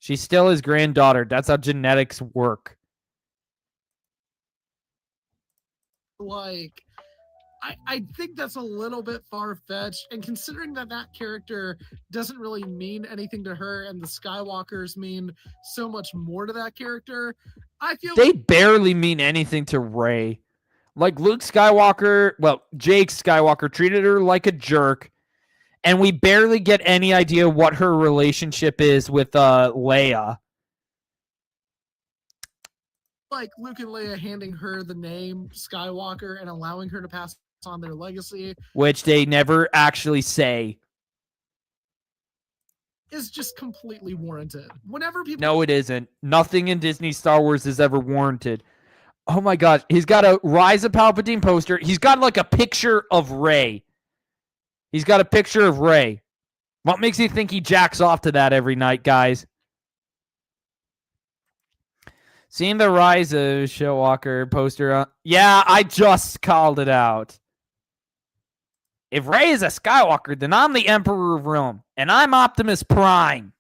She's still his granddaughter. That's how genetics work. Like, I think that's a little bit far-fetched, and considering that character doesn't really mean anything to her, and the Skywalkers mean so much more to that character, I feel they barely mean anything to Rey. Like Luke Skywalker, Jake Skywalker treated her like a jerk, and we barely get any idea what her relationship is with Leia. like Luke and Leia handing her the name Skywalker and allowing her to pass on their legacy, which they never actually say, is just completely warranted. Whenever people no, it isn't. Nothing in Disney Star Wars is ever warranted. Oh my gosh, he's got a Rise of Palpatine poster. He's got like a picture of Rey. He's got a picture of Rey. What makes you think he jacks off to that every night, guys? Seeing the Rise of Skywalker poster. Yeah, I just called it out. If Rey is a Skywalker, then I'm the Emperor of Rome, and I'm Optimus Prime.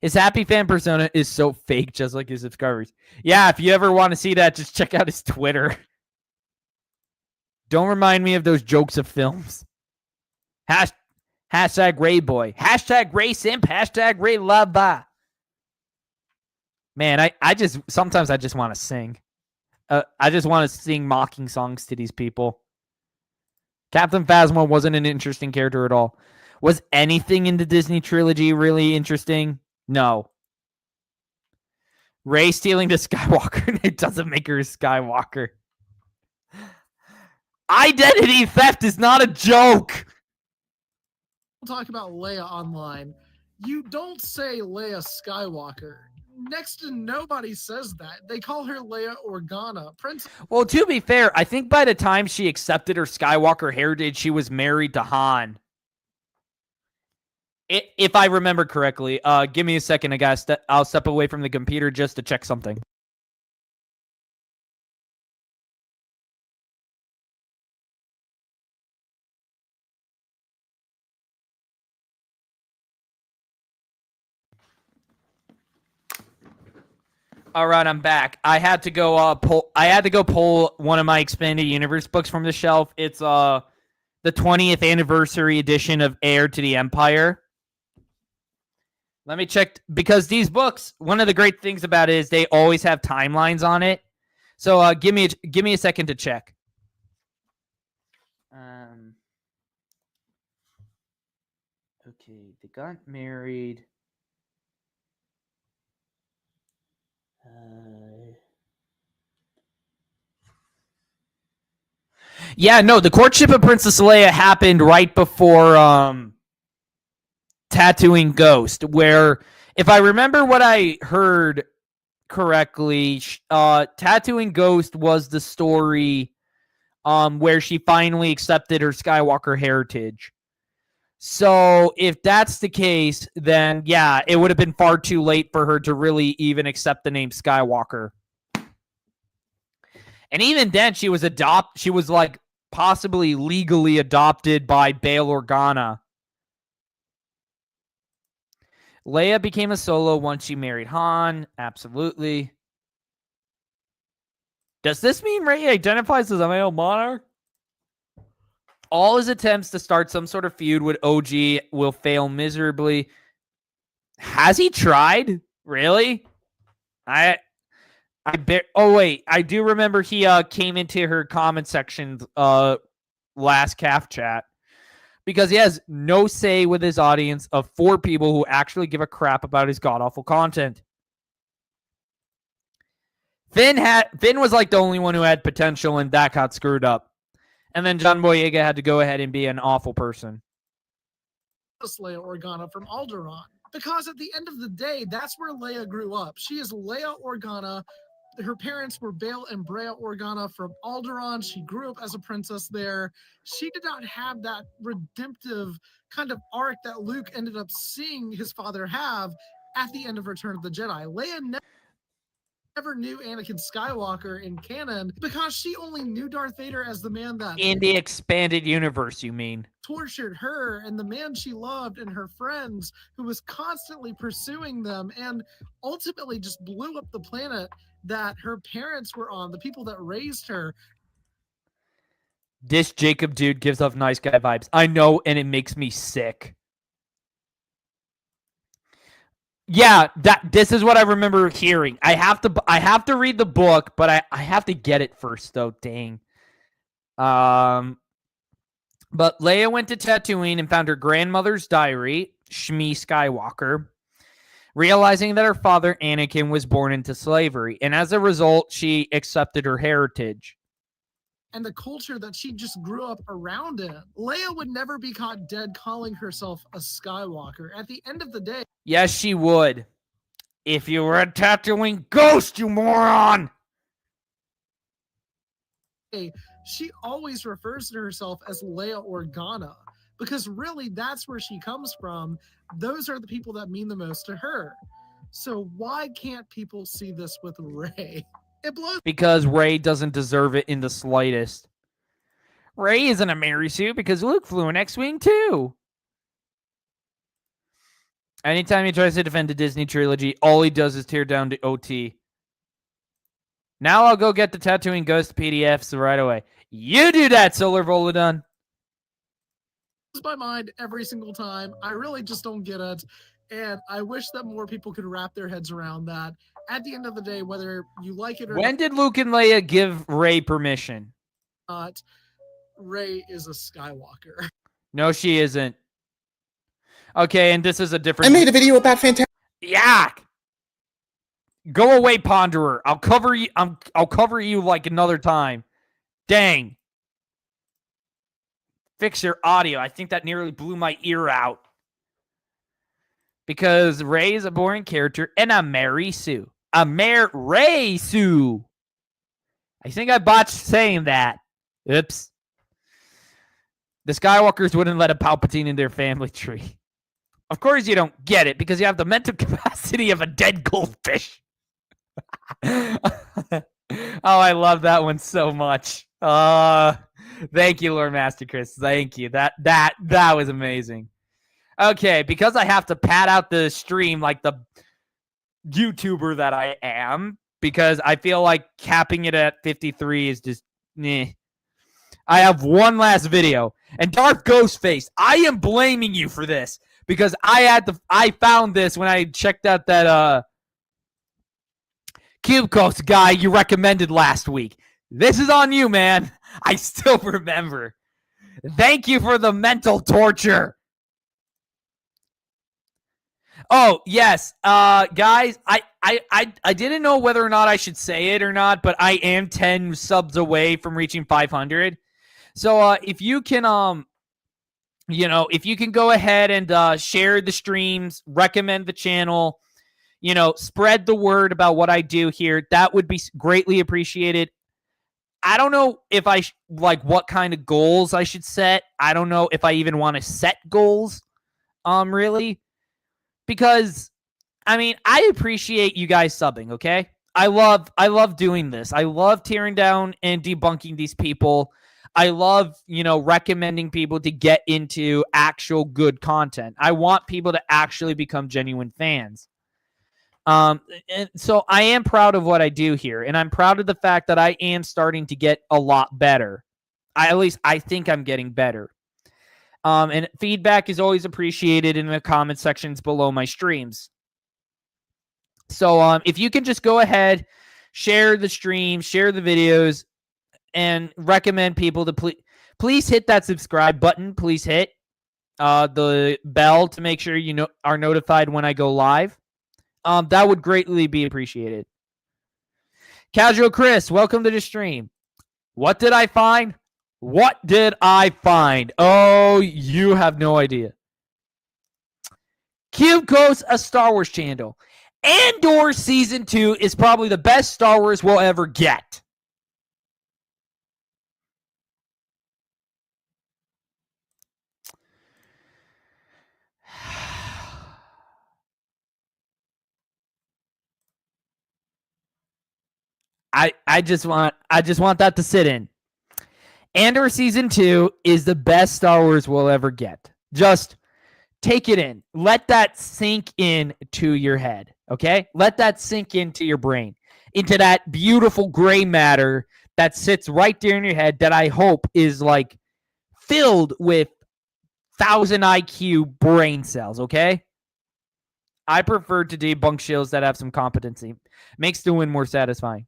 His happy fan persona is so fake, just like his subscribers. Yeah, if you ever want to see that, just check out his Twitter. Don't remind me of those jokes of films. Hashtag Rey Boy. Hashtag Rey Simp. Hashtag Rey Lover. Man, sometimes I just want to sing. I just want to sing mocking songs to these people. Captain Phasma wasn't an interesting character at all. Was anything in the Disney trilogy really interesting? No. Rey stealing the Skywalker, it doesn't make her a Skywalker. Identity theft is not a joke. talk about Leia online, you don't say Leia Skywalker. Next to nobody says that. They call her Leia Organa. Well, to be fair, I think by the time she accepted her Skywalker heritage, she was married to Han. If I remember correctly. Give me a second, I'll step away from the computer just to check something. All right, I'm back. I had to go pull one of my expanded universe books from the shelf. It's the 20th anniversary edition of Heir to the Empire. Let me check, because these books, one of the great things about it is they always have timelines on it. So give me a second to check. Okay, they got married. Yeah, no, the courtship of Princess Leia happened right before Tattooing Ghost, where, if I remember what I heard correctly, Tattooing Ghost was the story where she finally accepted her Skywalker heritage. So if that's the case, then yeah, it would have been far too late for her to really even accept the name Skywalker. And even then, she was like possibly legally adopted by Bail Organa. Leia became a Solo once she married Han. Absolutely. Does this mean Rey identifies as a male monarch? All his attempts to start some sort of feud with OG will fail miserably. Has he tried? Really? I do remember he came into her comment section last calf chat. because he has no say with his audience of 4 people who actually give a crap about his god-awful content. Finn was like the only one who had potential, and that got screwed up. And then John Boyega had to go ahead and be an awful person. Leia Organa from Alderaan. Because at the end of the day, that's where Leia grew up. She is Leia Organa. Her parents were Bail and Brea Organa from Alderaan. She grew up as a princess there. She did not have that redemptive kind of arc that Luke ended up seeing his father have at the end of Return of the Jedi. Leia never knew Anakin Skywalker in canon because she only knew Darth Vader as the man that In the expanded universe, you mean? tortured her and the man she loved and her friends, who was constantly pursuing them and ultimately just blew up the planet that her parents were on, the people that raised her. This JAIcob dude gives off nice guy vibes. I know, and it makes me sick. Yeah, this is what I remember hearing. I have to read the book, but I have to get it first though. Dang. But Leia went to Tatooine and found her grandmother's diary, Shmi Skywalker, realizing that her father Anakin was born into slavery, and as a result, she accepted her heritage And the culture that she just grew up around in. Leia would never be caught dead calling herself a Skywalker. At the end of the day, Yes, she would. If you were a Tatooine ghost, you moron! she always refers to herself as Leia Organa because really that's where she comes from. Those are the people that mean the most to her. So why can't people see this with Rey? It blows. Because Rey doesn't deserve it in the slightest. Rey isn't a Mary Sue because Luke flew an X-Wing too. Anytime he tries to defend the Disney trilogy, all he does is tear down the OT. Now I'll go get the Tatooine Ghost PDFs right away. You do that, Solar Volodon. My mind every single time. I really just don't get it. And I wish that more people could wrap their heads around that. At the end of the day, whether you like it or When did Luke and Leia give Rey permission? not, Rey is a Skywalker. No, she isn't. Okay, and this is a different... I made a video about Fantastic. Yak! Go away, Ponderer. I'll cover you. I'll cover you like another time. Dang. Fix your audio. I think that nearly blew my ear out. Because Rey is a boring character and a Mary Sue. A Rey Sue. I think I botched saying that. Oops. The Skywalkers wouldn't let a Palpatine in their family tree. Of course you don't get it because you have the mental capacity of a dead goldfish. Oh, I love that one so much. Thank you, Lord Master Chris. Thank you. That was amazing. Okay, because I have to pad out the stream like the YouTuber that I am, because I feel like capping it at 53 is just meh. I have one last video. And Darth Ghostface, I am blaming you for this because I found this when I checked out that Cubcos guy you recommended last week. This is on you, man. I still remember. Thank you for the mental torture. Oh, yes. Guys, I didn't know whether or not I should say it or not, but I am 10 subs away from reaching 500. So if you can if you can go ahead and share the streams, recommend the channel, spread the word about what I do here, that would be greatly appreciated. I don't know if what kind of goals I should set. I don't know if I even want to set goals, really. Because, I appreciate you guys subbing, okay? I love doing this. I love tearing down and debunking these people. I love, recommending people to get into actual good content. I want people to actually become genuine fans. And so I am proud of what I do here, and I'm proud of the fact that I am starting to get a lot better. At least I think I'm getting better. And feedback is always appreciated in the comment sections below my streams. So if you can just go ahead, share the stream, share the videos, and recommend people to please hit that subscribe button. Please hit. the bell to make sure you are notified when I go live. That would greatly be appreciated. Casual Chris, welcome to the stream. What did I find? What did I find? Oh, you have no idea. Cubcos, a Star Wars channel. Andor Season 2 is probably the best Star Wars we'll ever get. I just want that to sit in. Andor Season 2 is the best Star Wars we'll ever get. Just take it in. Let that sink in to your head, okay? Let that sink into your brain, into that beautiful gray matter that sits right there in your head that I hope is like filled with 1,000 IQ brain cells, okay? I prefer to debunk shills that have some competency. Makes the win more satisfying.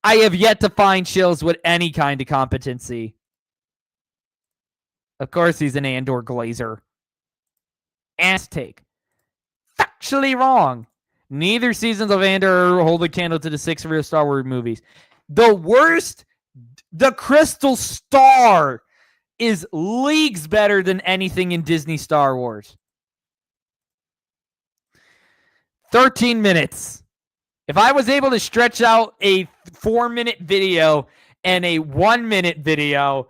I have yet to find shills with any kind of competency. Of course, he's an Andor glazer. Ass take. Factually wrong. Neither seasons of Andor hold a candle to the 6 real Star Wars movies. The worst, the Crystal Star, is leagues better than anything in Disney Star Wars. 13 minutes. If I was able to stretch out a 4-minute video and a 1-minute video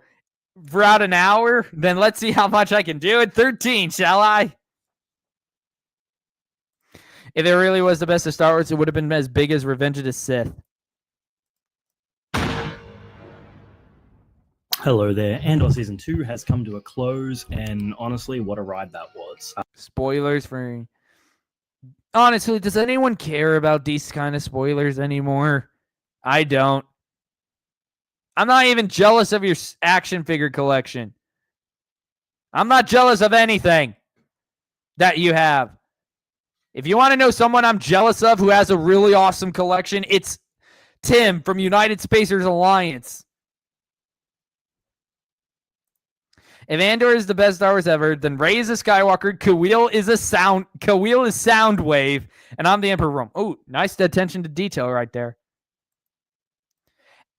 throughout an hour, then let's see how much I can do at 13, shall I? If it really was the best of Star Wars, it would have been as big as Revenge of the Sith. Hello there. Andor Season 2 has come to a close, and honestly, what a ride that was. Spoilers for... Honestly, does anyone care about these kind of spoilers anymore? I don't. I'm not even jealous of your action figure collection. I'm not jealous of anything that you have. If you want to know someone I'm jealous of who has a really awesome collection, it's Tim from United Spacers Alliance. If Andor is the best Star Wars ever, then Rey is a Skywalker, Kawil is Soundwave, and I'm the Emperor Rome. Oh, nice attention to detail right there.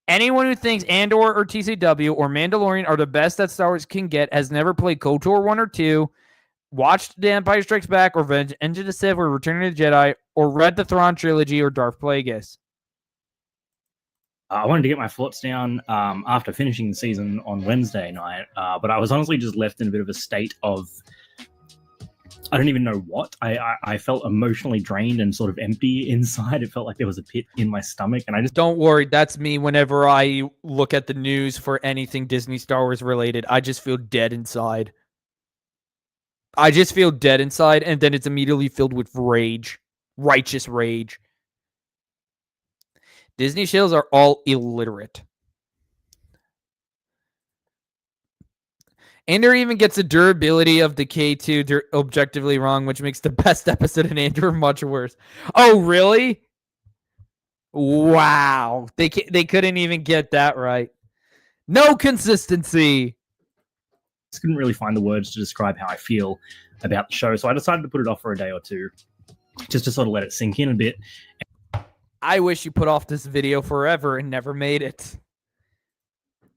Anyone who thinks Andor or TCW or Mandalorian are the best that Star Wars can get has never played KOTOR 1 or 2, watched The Empire Strikes Back or Revenge of the Sith or Return of the Jedi, or read the Thrawn trilogy or Darth Plagueis. I wanted to get my thoughts down after finishing the season on Wednesday night, but I was honestly just left in a bit of a state of, I don't even know what. I felt emotionally drained and sort of empty inside. It felt like there was a pit in my stomach, and I just... Don't worry, that's me whenever I look at the news for anything Disney Star Wars related. I just feel dead inside. I just feel dead inside, and then it's immediately filled with rage. Righteous rage. Disney shills are all illiterate. Andor even gets the durability of Decay 2 objectively wrong, which makes the best episode in Andor much worse. Oh, really? Wow. They couldn't even get that right. No consistency. I couldn't really find the words to describe how I feel about the show, so I decided to put it off for a day or two, just to sort of let it sink in a bit. I wish you put off this video forever and never made it,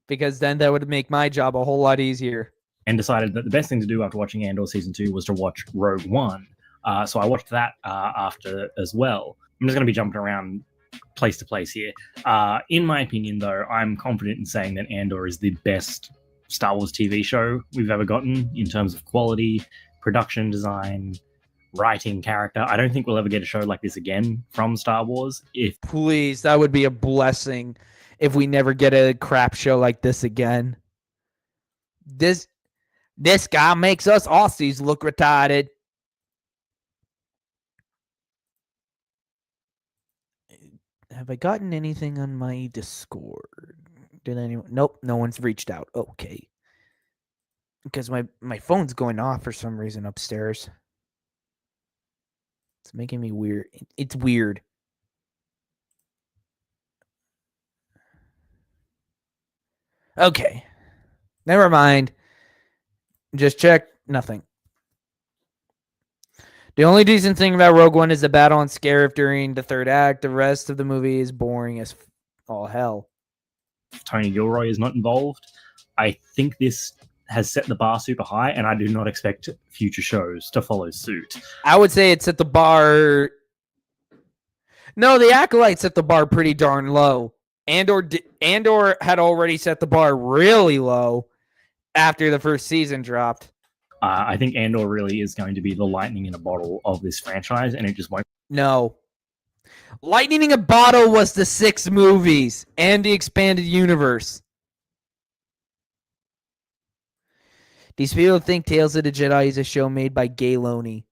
because then that would make my job a whole lot easier. And decided that the best thing to do after watching Andor Season 2 was to watch Rogue One. So I watched that after as well. I'm just going to be jumping around place to place here. In my opinion, though, I'm confident in saying that Andor is the best Star Wars TV show we've ever gotten in terms of quality, production design, writing, character. I don't think we'll ever get a show like this again from Star Wars. Please, that would be a blessing if we never get a crap show like this again. This guy makes us Aussies look retarded. Have I gotten anything on my Discord? Did anyone? Nope, no one's reached out. Okay. Because my phone's going off for some reason upstairs. It's making me weird. It's weird. Okay. Never mind. Just check. Nothing. The only decent thing about Rogue One is the battle on Scarif during the third act. The rest of the movie is boring as all hell. If Tony Gilroy is not involved, I think this has set the bar super high, and I do not expect future shows to follow suit. I would say it set the bar. No, the Acolyte set the bar pretty darn low. Andor had already set the bar really low after the first season dropped. I think Andor really is going to be the lightning in a bottle of this franchise, and it just won't. No. Lightning in a Bottle was the 6 movies and the expanded universe. These people think Tales of the Jedi is a show made by Gay Loney.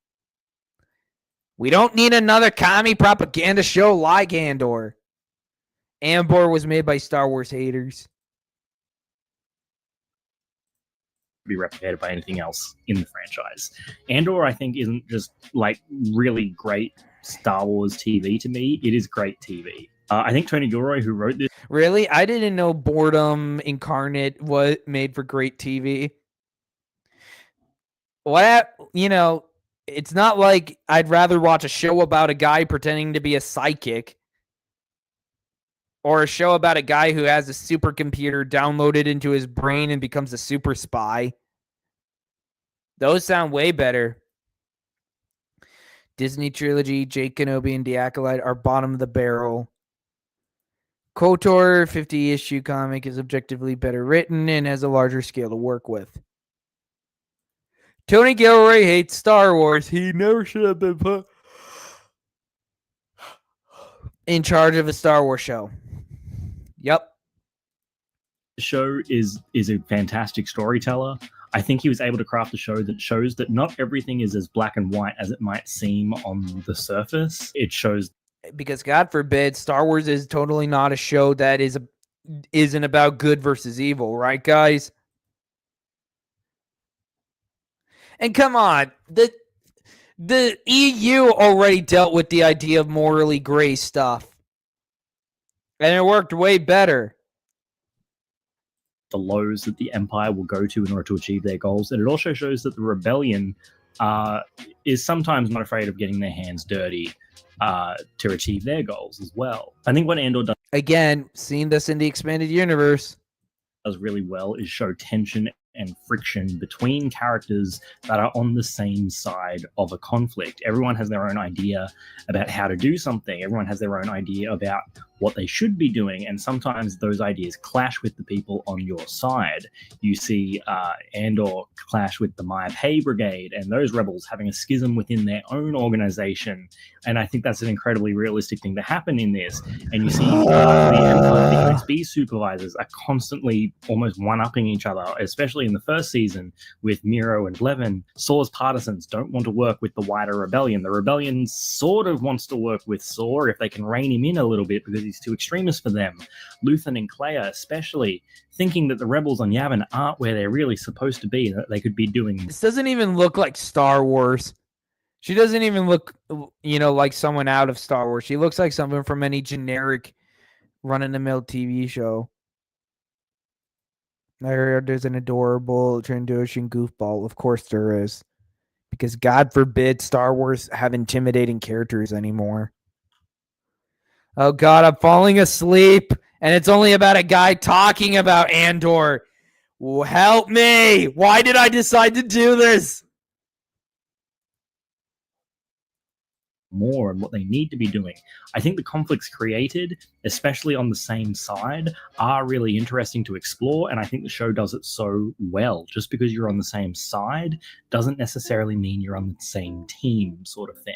We don't need another commie propaganda show like Andor. Anbore was made by Star Wars haters. Be replicated by anything else in the franchise. Andor, I think, isn't just like really great Star Wars TV to me. It is great TV. I think Tony Gilroy, who wrote this, Really? I didn't know Boredom Incarnate was made for great TV. What, it's not like I'd rather watch a show about a guy pretending to be a psychic or a show about a guy who has a supercomputer downloaded into his brain and becomes a super spy. Those sound way better. Disney trilogy, Jake Kenobi and the Acolyte are bottom of the barrel. KOTOR 50-issue comic is objectively better written and has a larger scale to work with. Tony Gilroy hates Star Wars. He never should have been put in charge of a Star Wars show. Yep. the show is a fantastic storyteller. I think he was able to craft a show that shows that not everything is as black and white as it might seem on the surface. It shows, because God forbid, Star Wars is totally not a show that isn't about good versus evil, right, guys? And come on, the EU already dealt with the idea of morally gray stuff, and it worked way better. the lows that the Empire will go to in order to achieve their goals. And it also shows that the Rebellion is sometimes not afraid of getting their hands dirty to achieve their goals as well. I think what Andor does, Again, seeing this in the expanded universe, really well is show tension and friction between characters that are on the same side of a conflict. Everyone has their own idea about how to do something. Everyone has their own idea about what they should be doing, and sometimes those ideas clash with the people on your side. You see Andor clash with the Maya Pei Brigade and those rebels having a schism within their own organization, and I think that's an incredibly realistic thing to happen in this. And you see the OXB supervisors are constantly almost one-upping each other, especially in the first season with Miro and Blevin. Saw's partisans don't want to work with the wider rebellion. The rebellion sort of wants to work with Saw if they can rein him in a little bit, because he's too extremist for them. Luthen and Clea especially, thinking that the rebels on Yavin aren't where they're really supposed to be, that they could be doing. this doesn't even look like Star Wars. She doesn't even look, like someone out of Star Wars. She looks like someone from any generic run-of-the-mill TV show. I heard there's an adorable Trandoshan goofball. Of course there is. Because God forbid Star Wars have intimidating characters anymore. Oh God, I'm falling asleep. And it's only about a guy talking about Andor. Help me! Why did I decide to do this? More and what they need to be doing. I think the conflicts created, especially on the same side, are really interesting to explore, and I think the show does it so well. Just because you're on the same side doesn't necessarily mean you're on the same team, sort of thing.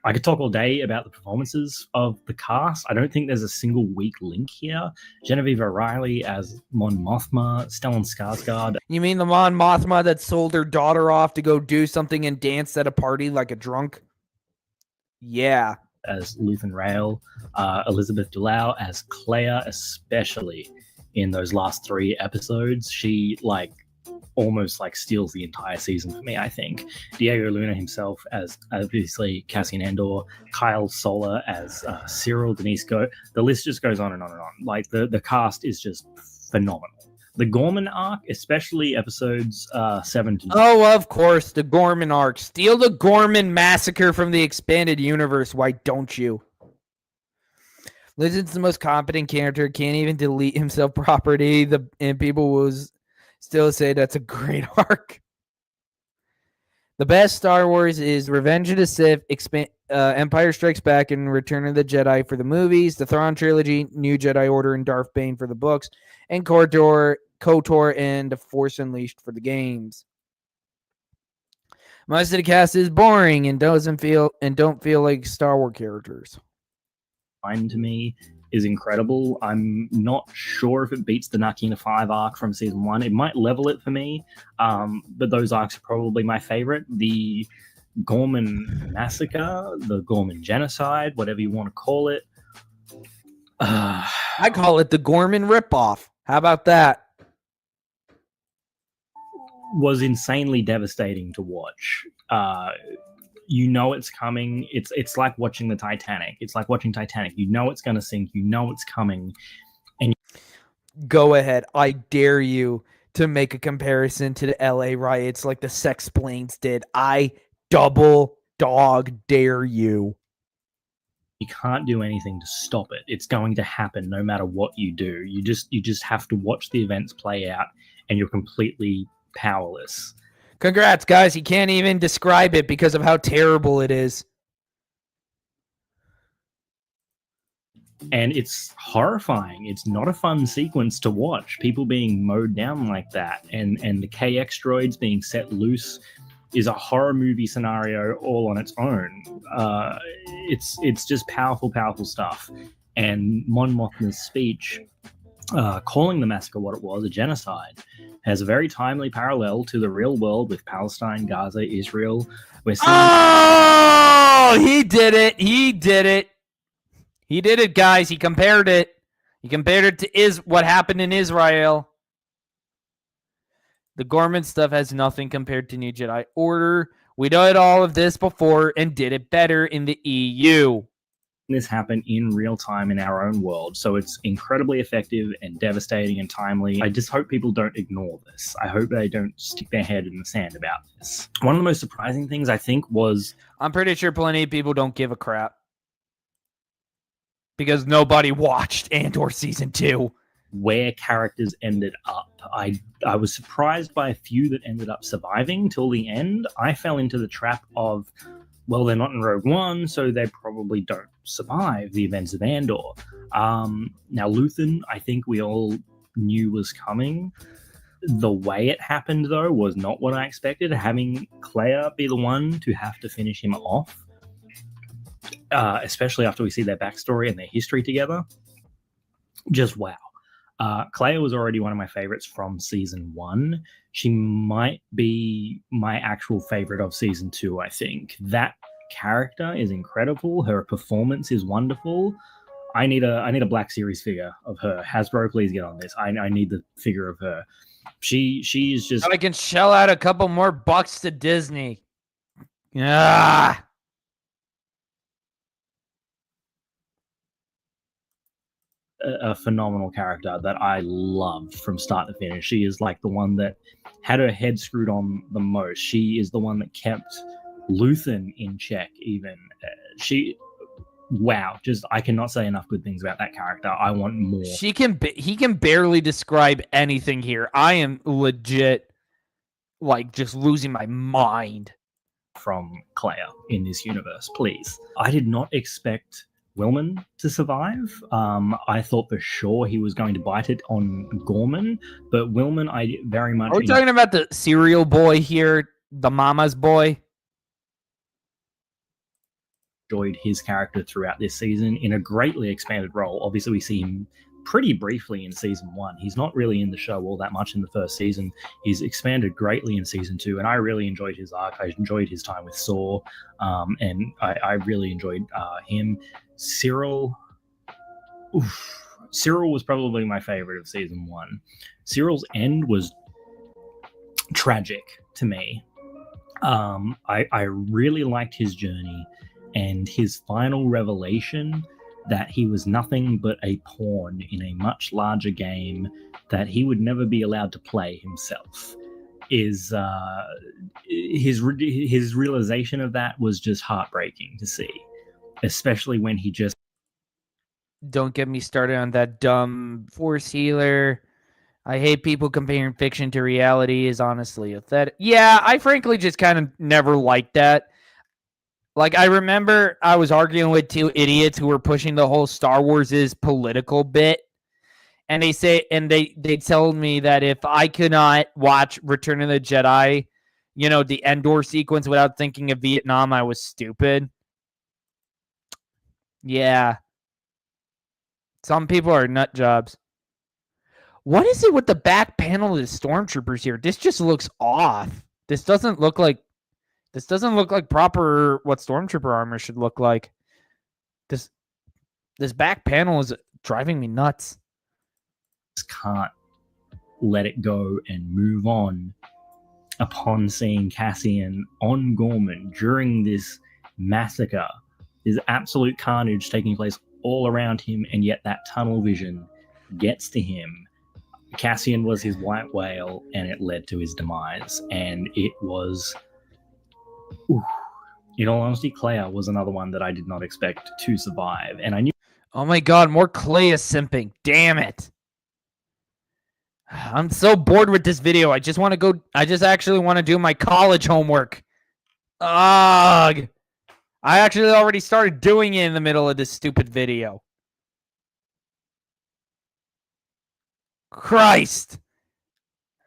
I could talk all day about the performances of the cast. I don't think there's a single weak link here. Genevieve O'Reilly as Mon Mothma, Stellan Skarsgård. You mean the Mon Mothma that sold her daughter off to go do something and dance at a party like a drunk? Yeah. As Luthen Rael, Elizabeth Dulau as Clea, especially in those last 3 episodes. She almost steals the entire season for me, I think. Diego Luna himself as obviously Cassian Andor, Kyle Sola as Cyril, Denise Go. The list just goes on and on and on. The cast is just phenomenal. The Gorman arc, especially episodes 7 to 9. Oh, of course, the Gorman arc. Steal the Gorman massacre from the expanded universe. Why don't you? Lizard's the most competent character. Can't even delete himself properly. And people will still say that's a great arc. The best Star Wars is Revenge of the Sith, Empire Strikes Back, and Return of the Jedi for the movies, the Thrawn trilogy, New Jedi Order, and Darth Bane for the books, and KOTOR and The Force Unleashed for the games. Most of the cast is boring and don't feel like Star Wars characters. To me is incredible. I'm not sure if it beats the Nakina 5 arc from season 1. It might level it for me, but those arcs are probably my favorite. The Gorman massacre, the Gorman genocide, whatever you want to call it. I call it the Gorman ripoff. How about that? Was insanely devastating to watch. You know it's coming. It's like watching the Titanic. It's like watching Titanic. You know it's going to sink. You know it's coming. And go ahead. I dare you to make a comparison to the LA riots like the Sexplains did. I double dog dare you. You can't do anything to stop it. It's going to happen no matter what you do. You just have to watch the events play out, and you're completely powerless. Congrats, guys. You can't even describe it because of how terrible it is. And it's horrifying. It's not a fun sequence to watch. People being mowed down like that, and the KX droids being set loose is a horror movie scenario all on its own. It's just powerful stuff. And Mon Mothma's speech, calling the massacre what it was, a genocide, has a very timely parallel to the real world with Palestine, Gaza, Israel. Oh, he did it. He did it, guys. He compared it. He compared it to what happened in Israel. The Gorman stuff has nothing compared to New Jedi Order. We did all of this before and did it better in the EU. This happened in real time in our own world, so it's incredibly effective and devastating and timely. I just hope people don't ignore this. I hope they don't stick their head in the sand about this. One of the most surprising things I think was... I'm pretty sure plenty of people don't give a crap because nobody watched Andor Season 2. Where characters ended up. I was surprised by a few that ended up surviving till the end. I fell into the trap of, well, they're not in Rogue One, so they probably don't survive the events of Andor. Now, Luthen, I think we all knew was coming. The way it happened, though, was not what I expected. Having Claire be the one to have to finish him off, especially after we see their backstory and their history together, just wow. Claire was already one of my favorites from season 1. She might be my actual favorite of season 2, I think. That character is incredible. Her performance is wonderful. I need a Black Series figure of her. Hasbro, please get on this. I need the figure of her. She is just... I can shell out a couple more bucks to Disney. Yeah. A phenomenal character that I loved from start to finish. She is like the one that had her head screwed on the most. She is the one that kept Luthen in check even. Wow, just I cannot say enough good things about that character. I want more. He can barely describe anything here. I am legit like just losing my mind from Claire in this universe, please. I did not expect Wilman to survive. I thought for sure he was going to bite it on Gorman, but Wilman, I very much... Are we talking about the cereal boy here? The mama's boy? Enjoyed his character throughout this season in a greatly expanded role. Obviously, we see him pretty briefly in season 1. He's not really in the show all that much in the first season. He's expanded greatly in season 2, and I really enjoyed his arc. I enjoyed his time with Saw, and I really enjoyed him. Cyril was probably my favorite of season 1. Cyril's end was tragic to me. I really liked his journey, and his final revelation that he was nothing but a pawn in a much larger game that he would never be allowed to play himself. His realization of that was just heartbreaking to see, especially when he just... Don't get me started on that dumb force healer. I hate people comparing fiction to reality is honestly pathetic. Yeah, I frankly just kind of never liked that. Like, I remember I was arguing with two idiots who were pushing the whole Star Wars is political bit. And they told me that if I could not watch Return of the Jedi, the Endor sequence without thinking of Vietnam, I was stupid. Yeah. Some people are nut jobs. What is it with the back panel of the stormtroopers here? This just looks off. This doesn't look like proper what stormtrooper armor should look like. This back panel is driving me nuts. Can't let it go and move on upon seeing Cassian on Gorman during this massacre. There's absolute carnage taking place all around him, and yet that tunnel vision gets to him. Cassian was his white whale, and it led to his demise. And it was... In all honesty, Clea was another one that I did not expect to survive. And I knew... Oh my god, more Clea simping. Damn it. I'm so bored with this video. I just actually want to do my college homework. Ugh. I actually already started doing it in the middle of this stupid video. Christ.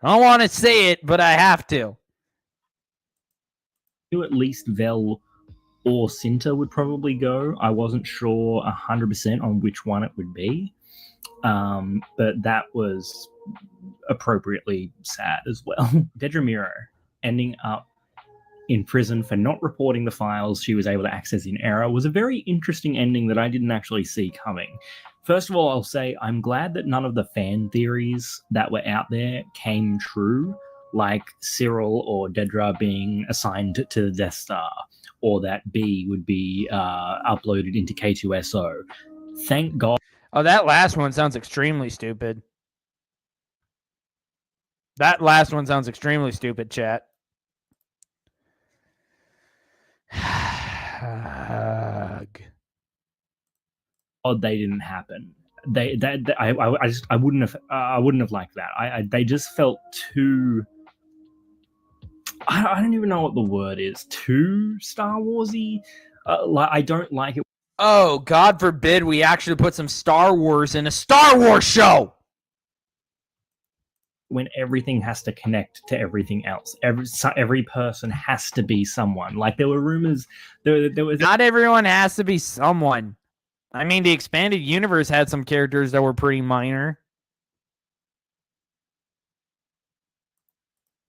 I don't want to say it, but I have to. At least Vel or Cinta would probably go. I wasn't sure 100% on which one it would be. But that was appropriately sad as well. Dedra Miro ending up in prison for not reporting the files she was able to access in error was a very interesting ending that I didn't actually see coming. First of all, I'll say I'm glad that none of the fan theories that were out there came true, like Cyril or Dedra being assigned to the Death Star, or that B would be uploaded into K2SO. Thank God. Oh, that last one sounds extremely stupid. That last one sounds extremely stupid, chat. Oh, they didn't happen. I wouldn't have liked that. They just felt too... I don't even know what the word is. Too Star Warsy. I don't like it. Oh, God forbid we actually put some Star Wars in a Star Wars show. When everything has to connect to everything else. Every person has to be someone. Like, there were rumors... There was... Not everyone has to be someone. I mean, the expanded universe had some characters that were pretty minor.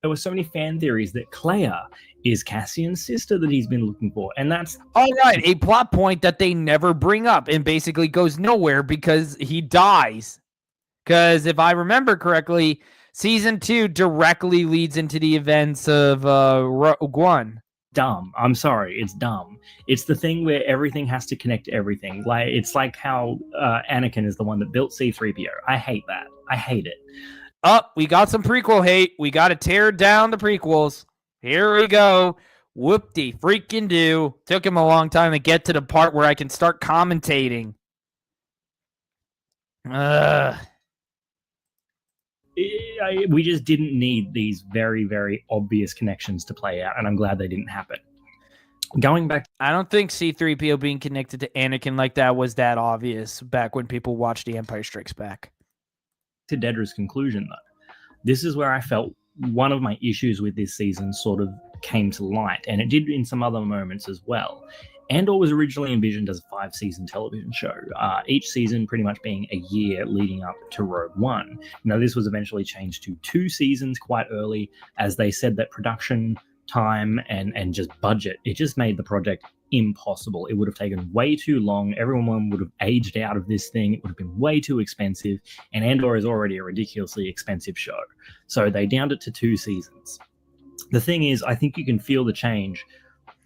There were so many fan theories that Clea is Cassian's sister that he's been looking for. And that's... All right, a plot point that they never bring up and basically goes nowhere because he dies. Because if I remember correctly... Season 2 directly leads into the events of Rogue One. Dumb. I'm sorry. It's dumb. It's the thing where everything has to connect to everything. It's like how Anakin is the one that built C-3PO. I hate that. I hate it. We got some prequel hate. We got to tear down the prequels. Here we go. Whoop-de freaking do. Took him a long time to get to the part where I can start commentating. We just didn't need these very, very obvious connections to play out, and I'm glad they didn't happen. Going back... I don't think C-3PO being connected to Anakin like that was that obvious back when people watched The Empire Strikes Back. To Dedra's conclusion, though, this is where I felt one of my issues with this season sort of came to light, and it did in some other moments as well. Andor was originally envisioned as a 5-season television show, each season pretty much being a year leading up to Rogue One. Now, this was eventually changed to 2 seasons quite early, as they said that production time and just budget, it just made the project impossible. It would have taken way too long. Everyone would have aged out of this thing. It would have been way too expensive, and Andor is already a ridiculously expensive show. So they downed it to 2 seasons. The thing is, I think you can feel the change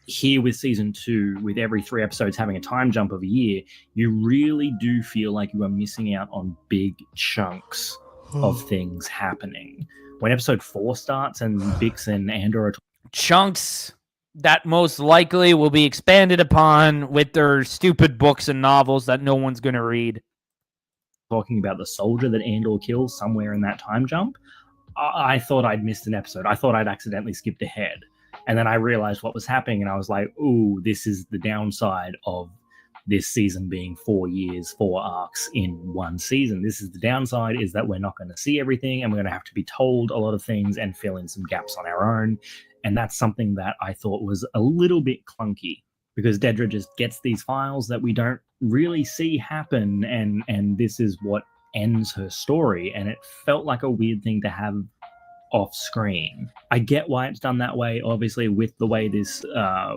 here with season 2, with every 3 episodes having a time jump of a year, you really do feel like you are missing out on big chunks of things happening. When episode 4 starts and Bix and Andor are Chunks that most likely will be expanded upon with their stupid books and novels that no one's going to read. talking about the soldier that Andor kills somewhere in that time jump, I thought I'd missed an episode. I thought I'd accidentally skipped ahead. And then I realized what was happening, and I was like, ooh, this is the downside of this season being 4 years, 4 arcs in one season. This is the downside, is that we're not going to see everything, and we're going to have to be told a lot of things and fill in some gaps on our own. And that's something that I thought was a little bit clunky, because Dedra just gets these files that we don't really see happen, and this is what ends her story, and it felt like a weird thing to have off screen. I get why it's done that way, obviously, with the way this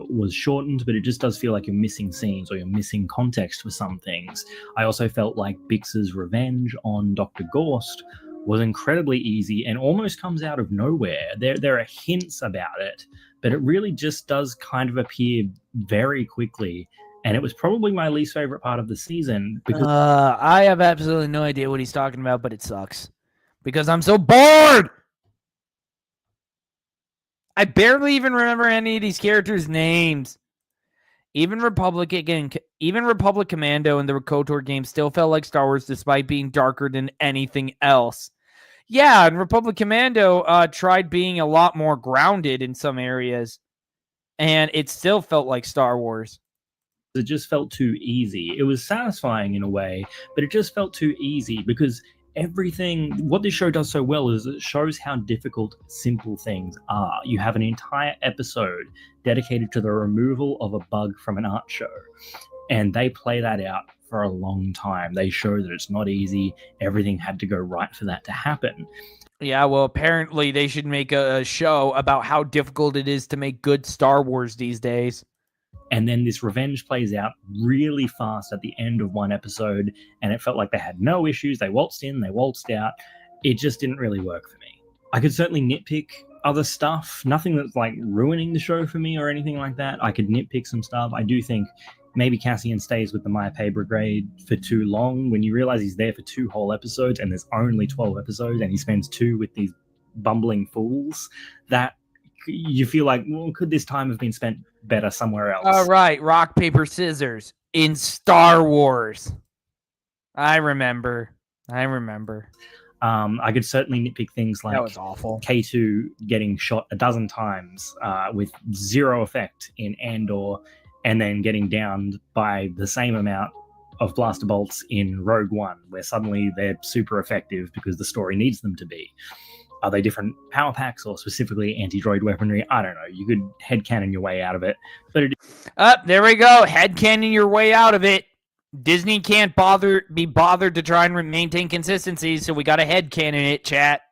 was shortened, but it just does feel like you're missing scenes or you're missing context for some things. I also felt like Bix's revenge on Dr. Gorst was incredibly easy and almost comes out of nowhere. There are hints about it, but it really just does kind of appear very quickly. And it was probably my least favorite part of the season, because I have absolutely no idea what he's talking about, but it sucks because I'm so bored. I barely even remember any of these characters' names. Even Republic Commando and the KOTOR game still felt like Star Wars despite being darker than anything else. Yeah, and Republic Commando tried being a lot more grounded in some areas, and it still felt like Star Wars. it just felt too easy. It was satisfying in a way, but it just felt too easy, because what this show does so well is it shows how difficult simple things are. You have an entire episode dedicated to the removal of a bug from an art show, and they play that out for a long time. They show that it's not easy. Everything had to go right for that to happen. Yeah, well, apparently they should make a show about how difficult it is to make good Star Wars these days. And then this revenge plays out really fast at the end of one episode, and it felt like they had no issues. They waltzed in, they waltzed out. It just didn't really work for me. I could certainly nitpick other stuff. Nothing that's like ruining the show for me or anything like that. I could nitpick some stuff. I do think maybe Cassian stays with the Maya Pei Brigade for too long. When you realize he's there for 2 whole episodes and there's only 12 episodes and he spends 2 with these bumbling fools, that you feel like, well, could this time have been spent better somewhere else? All right, rock, paper, scissors in Star Wars. I remember. I could certainly nitpick things like that was awful. K2 getting shot a dozen times with 0 effect in Andor, and then getting downed by the same amount of blaster bolts in Rogue One, where suddenly they're super effective because the story needs them to be. Are they different power packs or specifically anti-droid weaponry? I don't know. You could headcanon your way out of it. But there we go. Headcanon your way out of it. Disney can't be bothered to try and maintain consistency, so we got to headcanon it, chat.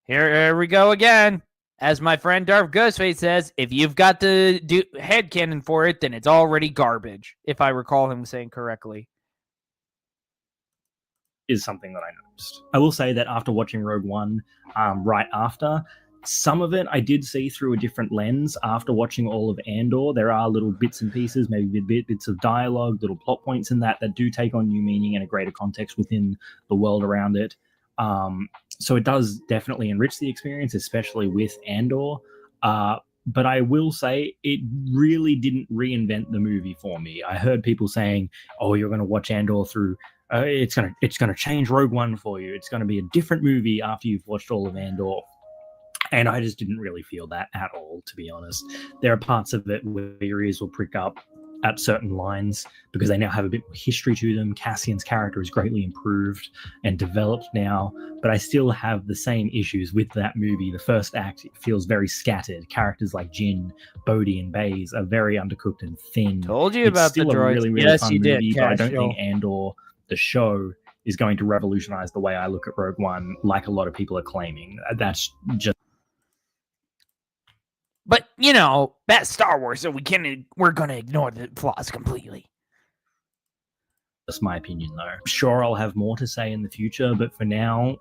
Here we go again. As my friend Darth Ghostface says, if you've got to do headcanon for it, then it's already garbage, if I recall him saying correctly. Is something that I noticed. I will say that after watching Rogue One, right after, some of it I did see through a different lens. After watching all of Andor, there are little bits and pieces, maybe bits of dialogue, little plot points in that do take on new meaning and a greater context within the world around it. So it does definitely enrich the experience, especially with Andor. But I will say it really didn't reinvent the movie for me. I heard people saying, "Oh, you're going to watch Andor through." It's gonna change Rogue One for you. It's gonna be a different movie after you've watched all of Andor, and I just didn't really feel that at all, to be honest. There are parts of it where your ears will prick up at certain lines because they now have a bit more history to them. Cassian's character is greatly improved and developed now, but I still have the same issues with that movie. The first act feels very scattered. Characters like Jyn, Bodhi, and Baze are very undercooked and thin. Told you It's about still the droids. a really, really Yes, fun you movie, did. but I don't think Andor, the show, is going to revolutionize the way I look at Rogue One, like a lot of people are claiming. That's just. But that's Star Wars, so we're gonna ignore the flaws completely. That's my opinion, though. Sure, I'll have more to say in the future, but for now,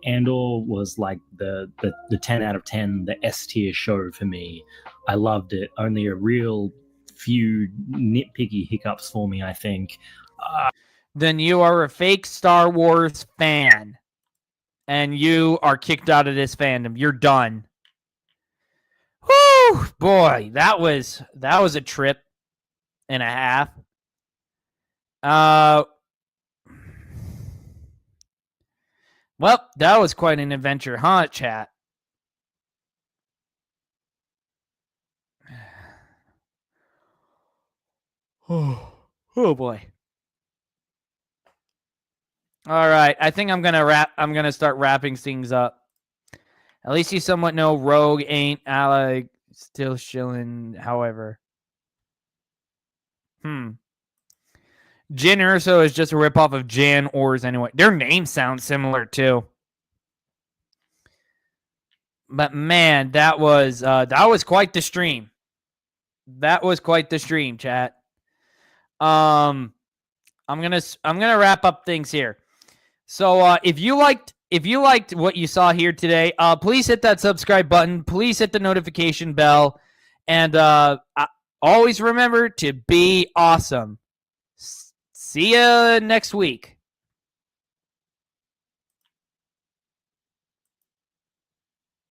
Andor was like the 10 out of 10, the S tier show for me. I loved it. Only a real few nitpicky hiccups for me, I think. Then you are a fake Star Wars fan, and you are kicked out of this fandom. You're done. Whew, boy, that was a trip and a half. Well, that was quite an adventure, huh, chat? Oh boy. All right, I think I'm gonna start wrapping things up. At least you somewhat know Rogue ain't Alec still shilling, however. Jin Urso is just a ripoff of Jan Ors anyway. Their names sound similar too. But man, that was quite the stream. That was quite the stream, chat. I'm gonna wrap up things here. So if you liked what you saw here today, please hit that subscribe button. Please hit the notification bell, and always remember to be awesome. See you next week.